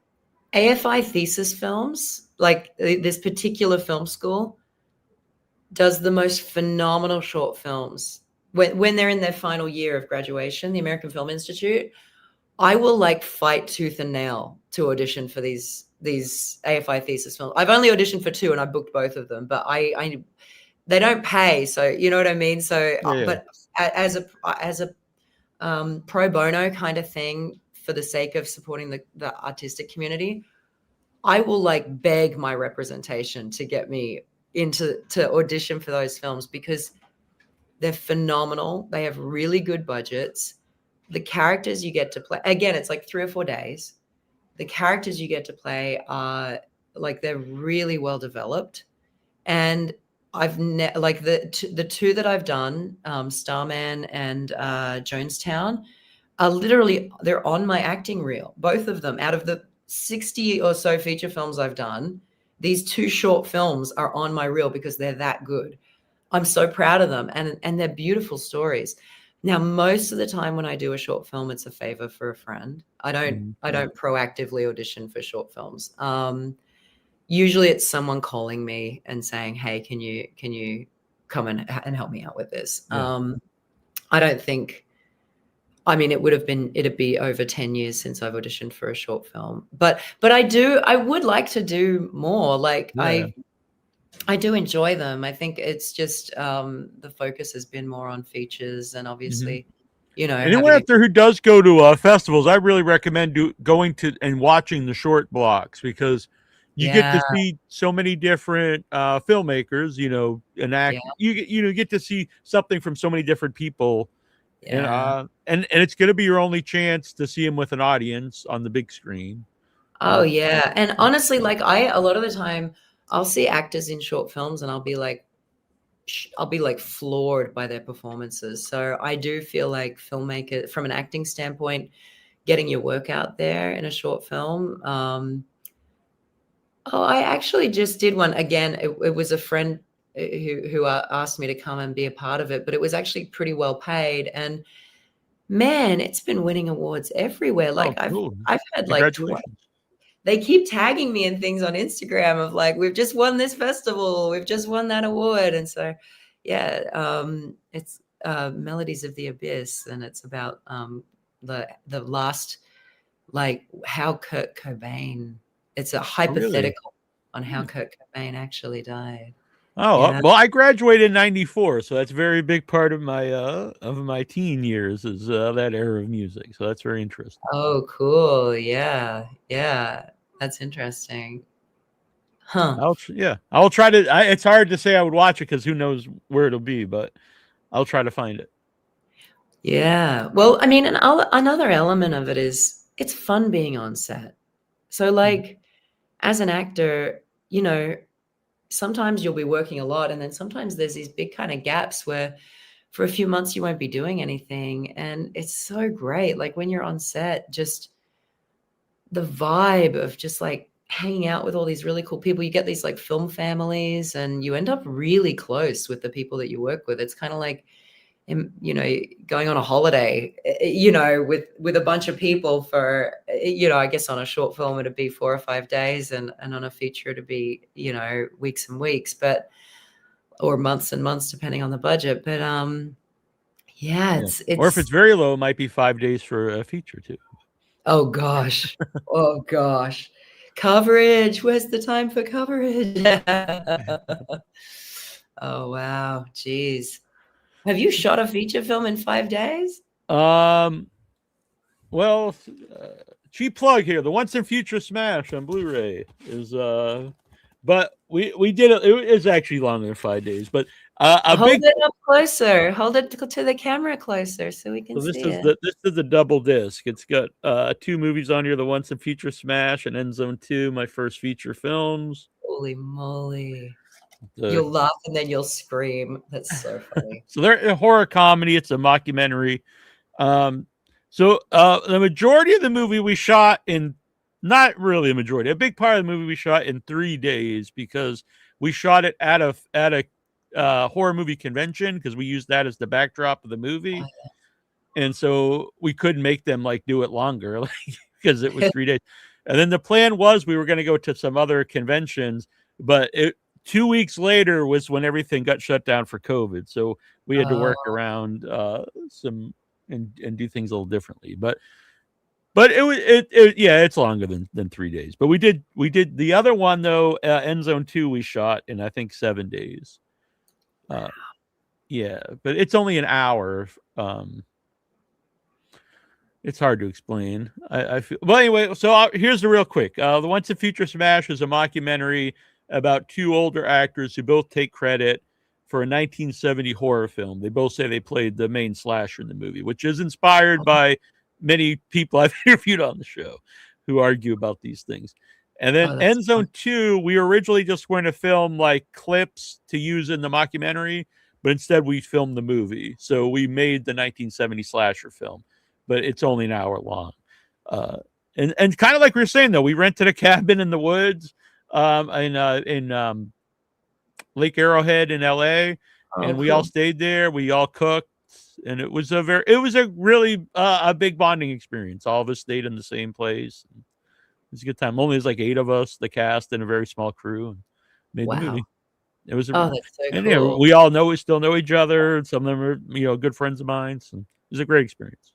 AFI thesis films, like this particular film school does the most phenomenal short films. When they're in their final year of graduation, the American Film Institute, I will like fight tooth and nail to audition for these AFI thesis films. I've only auditioned for two and I booked both of them, but I they don't pay, so you know what I mean. So, Yeah, yeah. but as a pro bono kind of thing for the sake of supporting the artistic community, I will like beg my representation to get me to audition for those films because they're phenomenal. They have really good budgets. The characters you get to play, again, it's like 3 or 4 days. The characters you get to play are like they're really well developed. And like the two that I've done, Starman and Jonestown, are literally, they're on my acting reel. Both of them, out of the 60 or so feature films I've done, these two short films are on my reel because they're that good. I'm so proud of them, and they're beautiful stories. Now, most of the time when I do a short film, it's a favor for a friend. I don't Mhm. I don't proactively audition for short films. Usually it's someone calling me and saying, "Hey, can you come and help me out with this?" Yeah. I don't think I mean, it'd be over 10 years since I've auditioned for a short film. But I would like to do more. Like Yeah. I do enjoy them. I think it's just the focus has been more on features and Mm-hmm. obviously, Anyone having a out there who does go to festivals, I really recommend going to and watching the short blocks because you get to yeah, see so many different filmmakers, an yeah, act. You get to see something from so many different people, and yeah. it's going to be your only chance to see them with an audience on the big screen. Oh, yeah, and honestly, like, a lot of the time, I'll see actors in short films, and I'll be, like, floored by their performances, so I do feel like filmmaker from an acting standpoint, getting your work out there in a short film, I actually just did one again, it was a friend, who asked me to come and be a part of it, but it was actually pretty well paid, and man, it's been winning awards everywhere, Oh, like, cool! I've had, like, Congratulations! they keep tagging me in things on Instagram of like, we've just won this festival, we've just won that award. And so, yeah, it's Melodies of the Abyss, and it's about the last, like how Kurt Cobain. It's a Oh, really? hypothetical on how Hmm. Kurt Cobain actually died. Oh, Yeah. well, I graduated in '94, so that's a very big part of my teen years is that era of music. So that's very interesting. Oh, cool. Yeah. Yeah. That's interesting. Huh. Yeah, I'll try to. It's hard to say I would watch it because who knows where it'll be, but I'll try to find it. Yeah. Well, I mean, another element of it is it's fun being on set. So, Mhm. like, as an actor, you know, sometimes you'll be working a lot, and then sometimes there's these big kind of gaps where for a few months you won't be doing anything. And it's so great. Like, when you're on set, just the vibe of just like hanging out with all these really cool people. You get these like film families, and you end up really close with the people that you work with. It's kind of like, going on a holiday, with a bunch of people for, I guess on a short film it'd be 4 or 5 days, and on a feature it'd be, weeks and weeks, but or months and months depending on the budget. But yeah, Yeah, or if it's it's very low, it might be 5 days for a feature too. oh gosh, oh gosh, coverage. Where's the time for coverage? Oh wow, geez. Have you shot a feature film in 5 days? Um, well, cheap plug here. The Once and Future Smash on Blu-ray is but we did it. It is actually longer than 5 days, but a Hold big. it up closer. Hold it to the camera closer so we can So this see is it. a double disc. It's got two movies on here: The Once and Future Smash and End Zone 2, my first feature films. Holy moly. The You'll laugh and then you'll scream. That's so funny. So they're a horror comedy. It's a mockumentary. Um, the majority of the movie we shot in, not really a majority, a big part of the movie we shot in 3 days because we shot it at a horror movie convention because we used that as the backdrop of the movie, and so we couldn't make them like do it longer because it was 3 days. And then the plan was we were going to go to some other conventions, but 2 weeks later was when everything got shut down for COVID. So we had to Oh, work around some and do things a little differently. But it was yeah, it's longer than 3 days. But we did the other one though, End Zone 2 we shot in I think 7 days. Uh, yeah, but it's only an hour. It's hard to explain. I feel well anyway. So here's the real quick. The Once and Future Smash is a mockumentary about two older actors who both take credit for a 1970 horror film. They both say they played the main slasher in the movie, which is inspired by many people I've interviewed on the show who argue about these things. And then oh, that's End fun. Zone 2, we were originally just going to film like clips to use in the mockumentary, but instead we filmed the movie. So we made the 1970 slasher film, but it's only an hour long. Uh, and kind of like we were saying though, we rented a cabin in the woods in Lake Arrowhead in LA, Oh, and we all cool. stayed there. We all cooked, and it was a really a big bonding experience. All of us stayed in the same place. It was a good time. Only there's like 8 of us, the cast, and a very small crew, and made the Wow. movie. It was, Oh, that's so and cool. we all know we still know each other. Some of them are good friends of mine. So it was a great experience.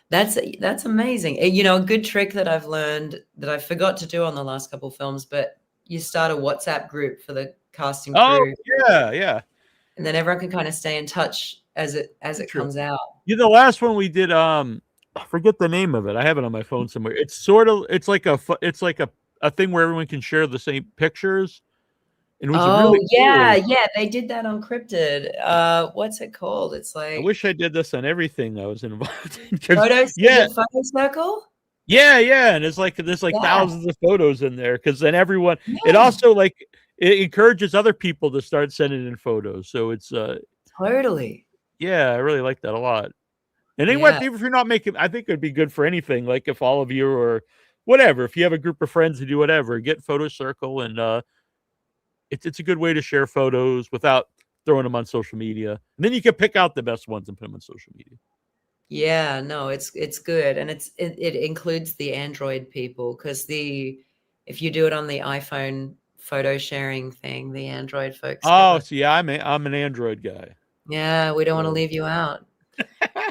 That's amazing. You know, a good trick that I've learned that I forgot to do on the last couple films, but you start a WhatsApp group for the cast and Oh crew, yeah, yeah. and then everyone can kind of stay in touch as it True. comes out. Yeah, the last one we did, I forget the name of it. I have it on my phone somewhere. It's sort of, it's like a thing where everyone can share the same pictures, and it was Oh really yeah, cool. yeah, they did that on Cryptid. What's it called? It's I like wish I did this on everything I was involved in. Because is yeah, it Photo Circle? yeah, and it's like there's like Yeah, thousands of photos in there. Because then everyone, it yeah, also like it encourages other people to start sending in photos. So it's totally. yeah, I really like that a lot. And anyway, Yeah, even if you're not making, I think it'd be good for anything. Like if all of you or whatever, if you have a group of friends who do whatever, get Photo Circle, and it's a good way to share photos without throwing them on social media. And then you can pick out the best ones and put them on social media. yeah, no, it's good, and it includes the Android people because the if you do it on the iPhone photo sharing thing, the Android folks get Oh, the see, I'm an Android guy. yeah, we don't want to So leave you out.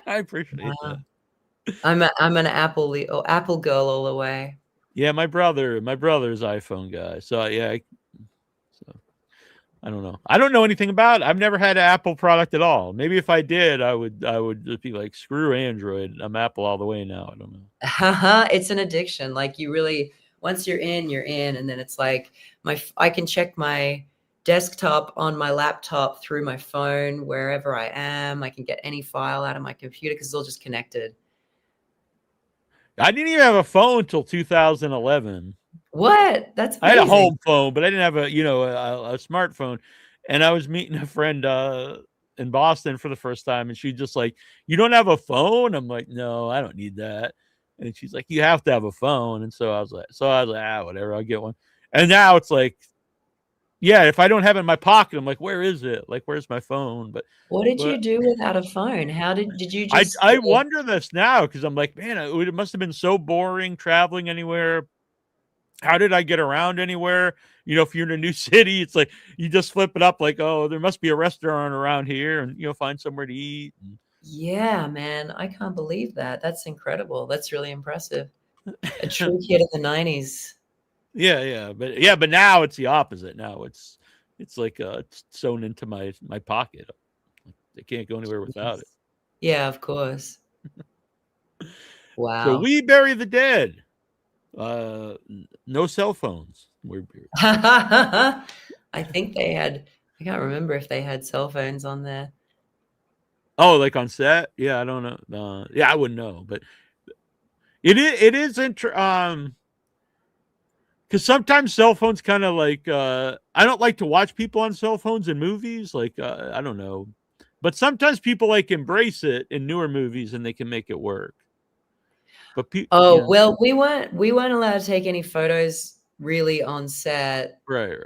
I appreciate that. Wow. I'm an Apple girl all the way. Yeah, my brother's iPhone guy. So yeah, so I don't know. I don't know anything about it. I've never had an Apple product at all. Maybe if I did, I would just be like, screw Android. I'm Apple all the way now. I don't know. It's an addiction. Like you really, once you're in, and then it's like I can check my desktop on my laptop through my phone wherever I am. I can get any file out of my computer because it's all just connected. I didn't even have a phone until 2011. What? That's I had a amazing. home phone, but I didn't have a smartphone. And I was meeting a friend in Boston for the first time, and she's just like, "You don't have a phone?" I'm like, "No, I don't need that." And she's like, "You have to have a phone." And so I was like, ah, whatever, I'll get one. And now it's like, yeah, if I don't have it in my pocket, I'm like, where is it? Like, where's my phone? What did you But do without a phone? How did you I just I wonder this now because I'm like, man, it must have been so boring traveling anywhere. How did I get around anywhere? If you're in a new city, it's like you just flip it up like, oh, there must be a restaurant around here, and find somewhere to eat. yeah, man, I can't believe that. That's incredible. That's really impressive. A true kid of the 90s. But now it's the opposite. Now it's like it's sewn into my pocket. I can't go anywhere without it. Jeez. Yeah, of course. So Wow. we bury the dead. No cell phones. I think they had I can't remember if they had cell phones on there. Oh, like on set? Yeah, I don't know. Yeah, I wouldn't know, but it is because sometimes cell phones kind of like I don't like to watch people on cell phones in movies. Like I don't know, but sometimes people like embrace it in newer movies and they can make it work. But Oh, yeah, well, we weren't allowed to take any photos really on set. right.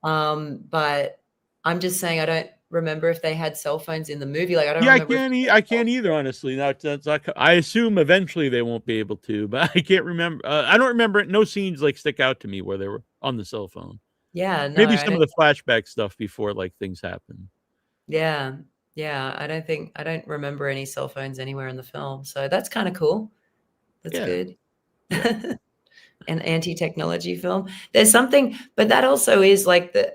But I'm just saying I don't remember if they had cell phones in the movie. Like I don't Yeah, I remember if can't. they I had can't either. Honestly, that's like I assume eventually they won't be able to, but I can't remember. I don't remember it. No scenes like stick out to me where they were on the cell phone. yeah, no, Maybe I some of don't the flashback stuff before like things happen. yeah. Yeah, I don't remember any cell phones anywhere in the film. So that's kind of cool. That's Yeah, good. yeah. An anti-technology film. There's something, but that also is like the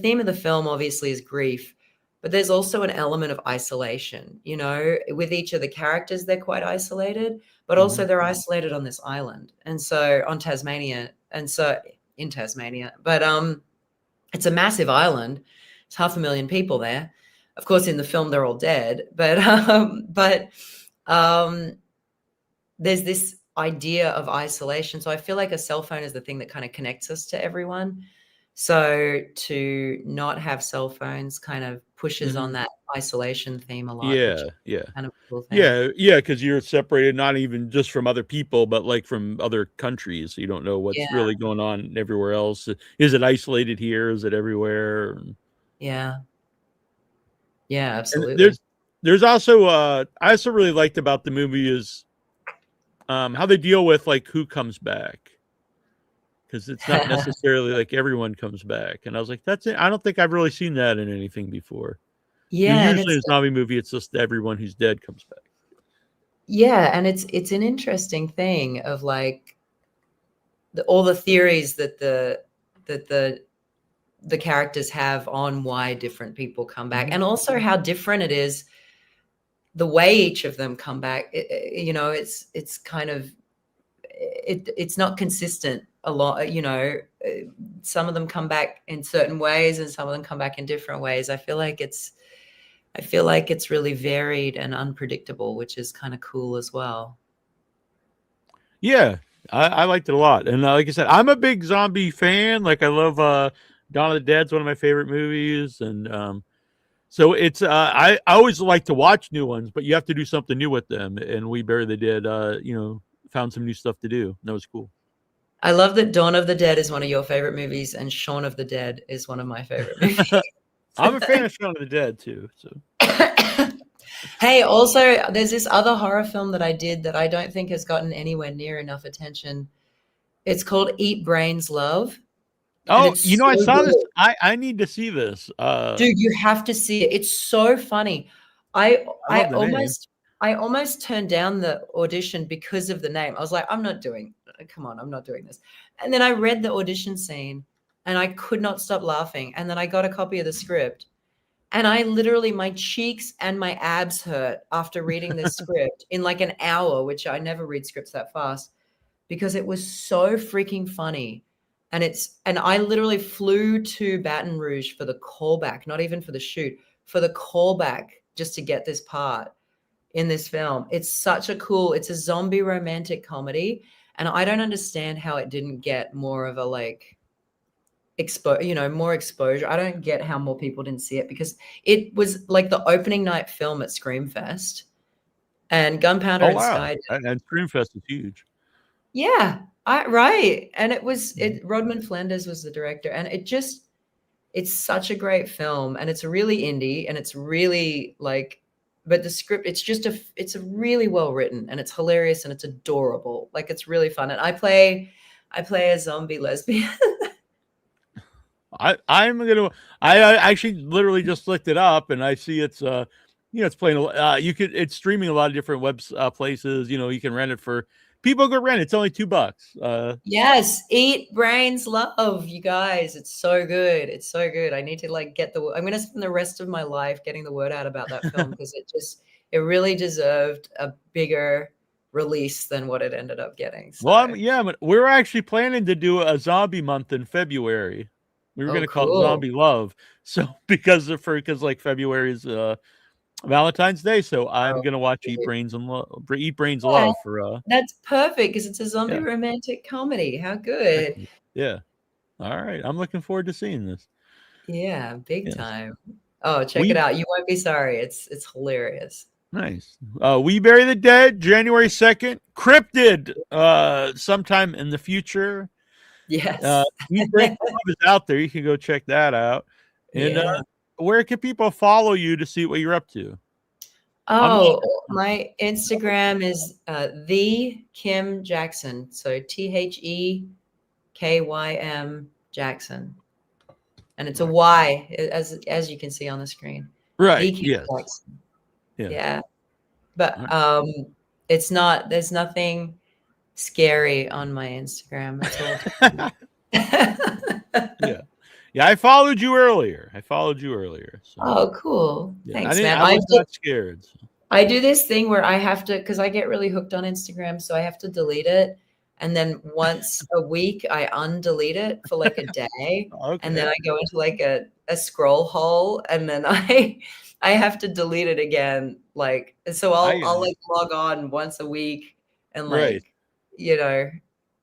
theme of the film obviously is grief, but there's also an element of isolation. You know, with each of the characters, they're quite isolated, but Hmm. also they're isolated on this island, and so on Tasmania, and so in Tasmania, but it's a massive island. It's 500,000 people there. Of course, in the film, they're all dead, um, there's this idea of isolation. So I feel like a cell phone is the thing that kind of connects us to everyone. So to not have cell phones kind of pushes on Hmm. that isolation theme a lot, which Yeah, is yeah. kind of a cool thing. Yeah, because you're separated not even just from other people, but like from other countries. So you don't know what's Yeah, really going on everywhere else. Is it isolated here? Is it everywhere? yeah, yeah, And absolutely. there's also I also really liked about the movie is how they deal with like who comes back, because it's not necessarily like everyone comes back. And I was like, that's it. I don't think I've really seen that in anything before. Yeah, and Usually it's in a zombie movie, it's just everyone who's dead comes back. Yeah, and it's an interesting thing of like all the theories that the characters have on why different people come back, Mhm. and also how different it is the way each of them come back. It's kind of it's not consistent a lot. Some of them come back in certain ways, and some of them come back in different ways. I feel like it's really varied and unpredictable, which is kind of cool as well. Yeah, I liked it a lot, and like I said, I'm a big zombie fan. Like I love Dawn of the Dead's one of my favorite movies, and so it's I always like to watch new ones, but you have to do something new with them, and We Bury the Dead, found some new stuff to do. That was cool. I love that Dawn of the Dead is one of your favorite movies, and Shaun of the Dead is one of my favorite movies. I'm a fan of Shaun of the Dead too. So Hey, also, there's this other horror film that I did that I don't think has gotten anywhere near enough attention. It's called Eat Brains Love, and oh, it's I so saw this. good. I need to see this. Dude, you have to see it. It's so funny. I I I love the name. almost turned down the audition because of the name. I was like, I'm not doing. Come on, I'm not doing this. And then I read the audition scene, and I could not stop laughing. And then I got a copy of the script, and I literally my cheeks and my abs hurt after reading this script in like an hour, which I never read scripts that fast because it was so freaking funny. And I literally flew to Baton Rouge for the callback, not even for the shoot, for the callback just to get this part in this film. It's a zombie romantic comedy. And I don't understand how it didn't get more of a like more exposure. I don't get how more people didn't see it because it was like the opening night film at Screamfest, and Gunpowder Oh and wow, Sky. and Screamfest is huge. Yeah, right. And Mhm. Rodman Flinders was the director, and it's such a great film, and it's really indie, and it's really like, but the script, it's a really well written, and it's hilarious, and it's adorable. Like it's really fun, and I play a zombie lesbian. I'm gonna. I actually literally just looked it up, and I see it's it's playing. It's streaming a lot of different places. You can rent it for people go rent it. It's only $2. Yes, Eat Brains Love, you guys. It's so good. It's so good. I need to like I'm going to spend the rest of my life getting the word out about that film because it really deserved a bigger release than what it ended up getting. Well, So, but we're actually planning to do a zombie month in February. We were oh, gonna call it cool. Zombie Love, so because like February is Valentine's Day, so I'm Oh, gonna watch dude. Eat Brains Yeah, Love for that's perfect because it's a zombie yeah, romantic comedy. How good. excellent. Yeah. All right, I'm looking forward to seeing this. Yeah, big Yes, time. Oh, check it we out. You won't be sorry. It's hilarious. nice. We Bury the Dead, January 2nd. Cryptid, sometime in the future. Uh, Yes. Eat Brains Love is out there. You can go check that out. And Yeah. where can people follow you to see what you're up to? I'm not Oh, sure. my Instagram is the Kim Jackson. So TheKym Jackson, and it's a Right. Y as you can see on the screen. The Right. Kim Yes. Jackson. Yeah. Yeah, All but right. it's not. There's nothing scary on my Instagram. It's all. Yeah. Yeah. I followed you earlier. So Oh, cool. yeah, Thanks, man. I was not scared. So. I do this thing where I have to, because I get really hooked on Instagram, so I have to delete it. And then once a week, I undelete it for like a day. And then Okay. I go into like a scroll hole, and then I have to delete it again. Like, so I I'll like log on once a week and right. like, you know,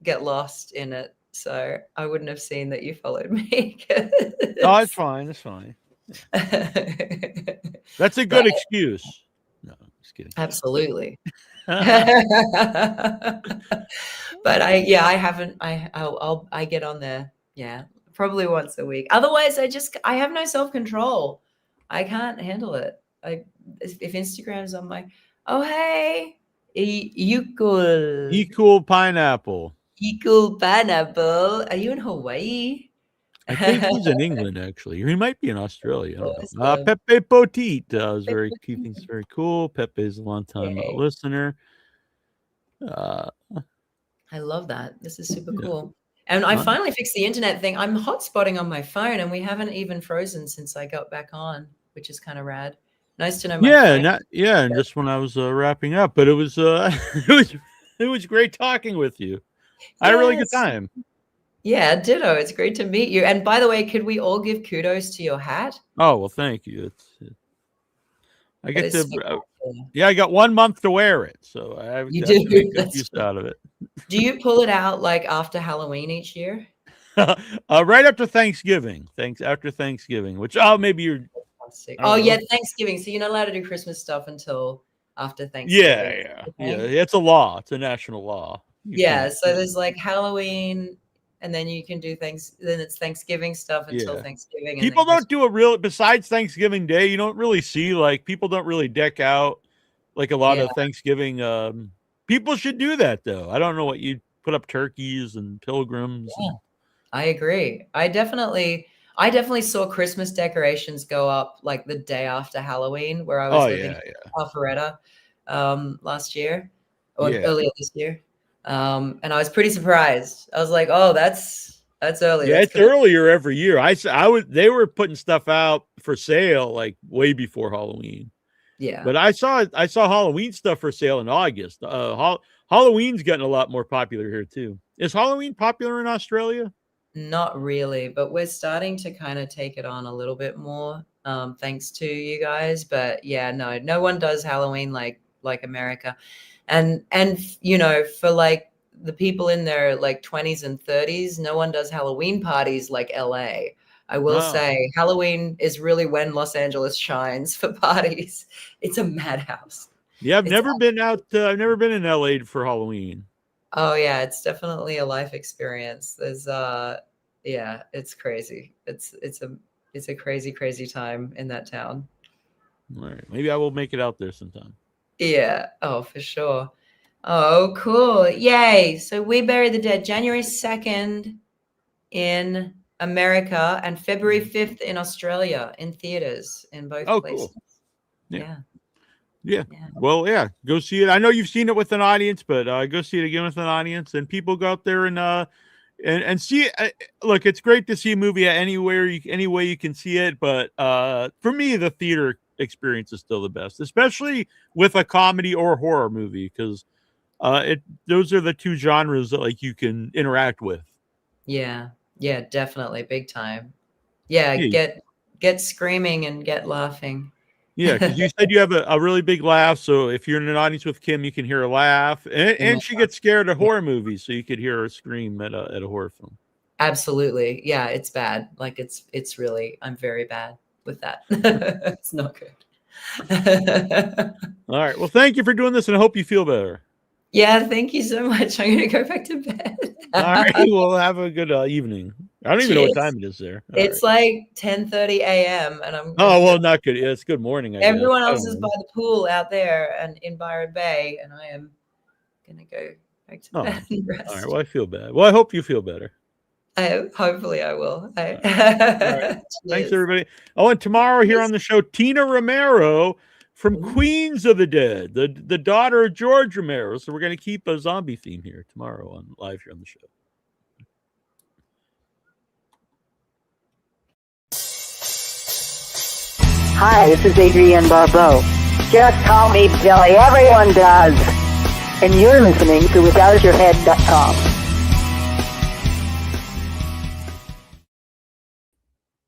get lost in it. So I wouldn't have seen that you followed me. No, it's 'Cause- fine. It's fine. That's a but good excuse. No, just kidding. absolutely. But I haven't I get on there, yeah, probably once a week. Otherwise, I have no self-control. I can't handle it. If Instagram's on my, "Oh, hey, Equal pineapple. equal pineapple. Are you in Hawaii?" I think he's in England actually. Or he might be in Australia. I don't know. Awesome. Pepe Potit is very he thinks very cool. Pepe is a long time Yay. listener. Uh, I love that. This is super yeah. cool. And I finally fixed the internet thing. I'm hotspotting on my phone, and we haven't even frozen since I got back on, which is kind of rad. Nice to know my Yeah, phone. yeah, and just when I was wrapping up, but it was it was great talking with you. I had a really good Yes. time. Yeah, ditto. It's great to meet you. And by the way, could we all give kudos to your hat? Oh well, thank you. I That get is to spectacular. yeah, I got 1 month to wear it, so I You have to make do. good That's use out of it. Do you pull it out like after Halloween each year? Right after Thanksgiving, thanks after Thanksgiving, which maybe you're Fantastic. I Oh don't yeah, know. Thanksgiving. So you're not allowed to do Christmas stuff until after Yeah, Thanksgiving. yeah. Okay. It's a law. It's a national law. You Yeah, can't. so there's like Halloween, and then you can do then it's Thanksgiving stuff until Yeah. Thanksgiving, and then People don't Christmas. do a real besides Thanksgiving Day. You don't really see like people don't really deck out like a lot Yeah, of Thanksgiving. People should do that though. I don't know what you put up turkeys and pilgrims yeah, and I agree. I definitely saw Christmas decorations go up like the day after Halloween, where I oh was living yeah, in yeah, Alpharetta last year or yeah. earlier this year. And I was pretty surprised. I was like, "Oh, that's early. Yeah, That's it's cool." earlier every year. I was they were putting stuff out for sale like way before Halloween. Yeah. But I saw Halloween stuff for sale in August. Halloween's getting a lot more popular here too. Is Halloween popular in Australia? Not really, but we're starting to kind of take it on a little bit more, thanks to you guys. But yeah, no one does Halloween like America, and for like the people in their like 20s and 30s, no one does Halloween parties like LA. I will Oh, say Halloween is really when Los Angeles shines for parties. It's a madhouse. yeah. I've It's never been out. I've never been in LA for Halloween. Oh yeah, it's definitely a life experience. Yeah, it's crazy. It's a crazy, crazy time in that town. All right, maybe I will make it out there sometime. Yeah. Oh, for sure. Oh, cool. Yay. So We Bury the Dead, January 2nd in America and February 5th in Australia in theaters in both Oh, places. cool. Yeah, Yeah. yeah. Yeah. Well, yeah. Go see it. I know you've seen it with an audience, but go see it again with an audience, and people go out there and see it. Look, it's great to see a movie any way you can see it, but for me, the theater experience is still the best, especially with a comedy or horror movie, because it those are the two genres that like you can interact with. Yeah. Yeah, definitely. Big time. Yeah, Yeah, get screaming and get laughing. yeah, because you said you have a really big laugh, so if you're in an audience with Kim, you can hear her laugh, Oh my and she gets scared of God. horror movies, so you could hear her scream at a horror film. Absolutely. Yeah, it's bad. Like it's really I'm very bad with that. It's not good. All right, well, thank you for doing this, and I hope you feel better. Yeah, thank you so much. I'm gonna go back to All right, bed. well, have a good evening. I don't even know what Cheers. time it is there. All right. It's like 10:30 AM and I'm Oh gonna go. well, not good. Yeah, it's good morning, I guess. Everyone I else don't is by know. the pool out there and in Byron Bay, and I am gonna go back to Oh, bed and all right. rest. Well, I feel bad. Well, I hope you feel better. Hopefully I will. All right. All right. Thanks, Cheers. everybody. Oh, and tomorrow here Cheers. on the show, Tina Romero from Ooh. Queens of the Dead, the daughter of George Romero. So we're going to keep a zombie theme here tomorrow on live here on the show. Hi, this is Adrienne Barbeau. Just call me Billy. Everyone does. And you're listening to WithoutYourHead.com.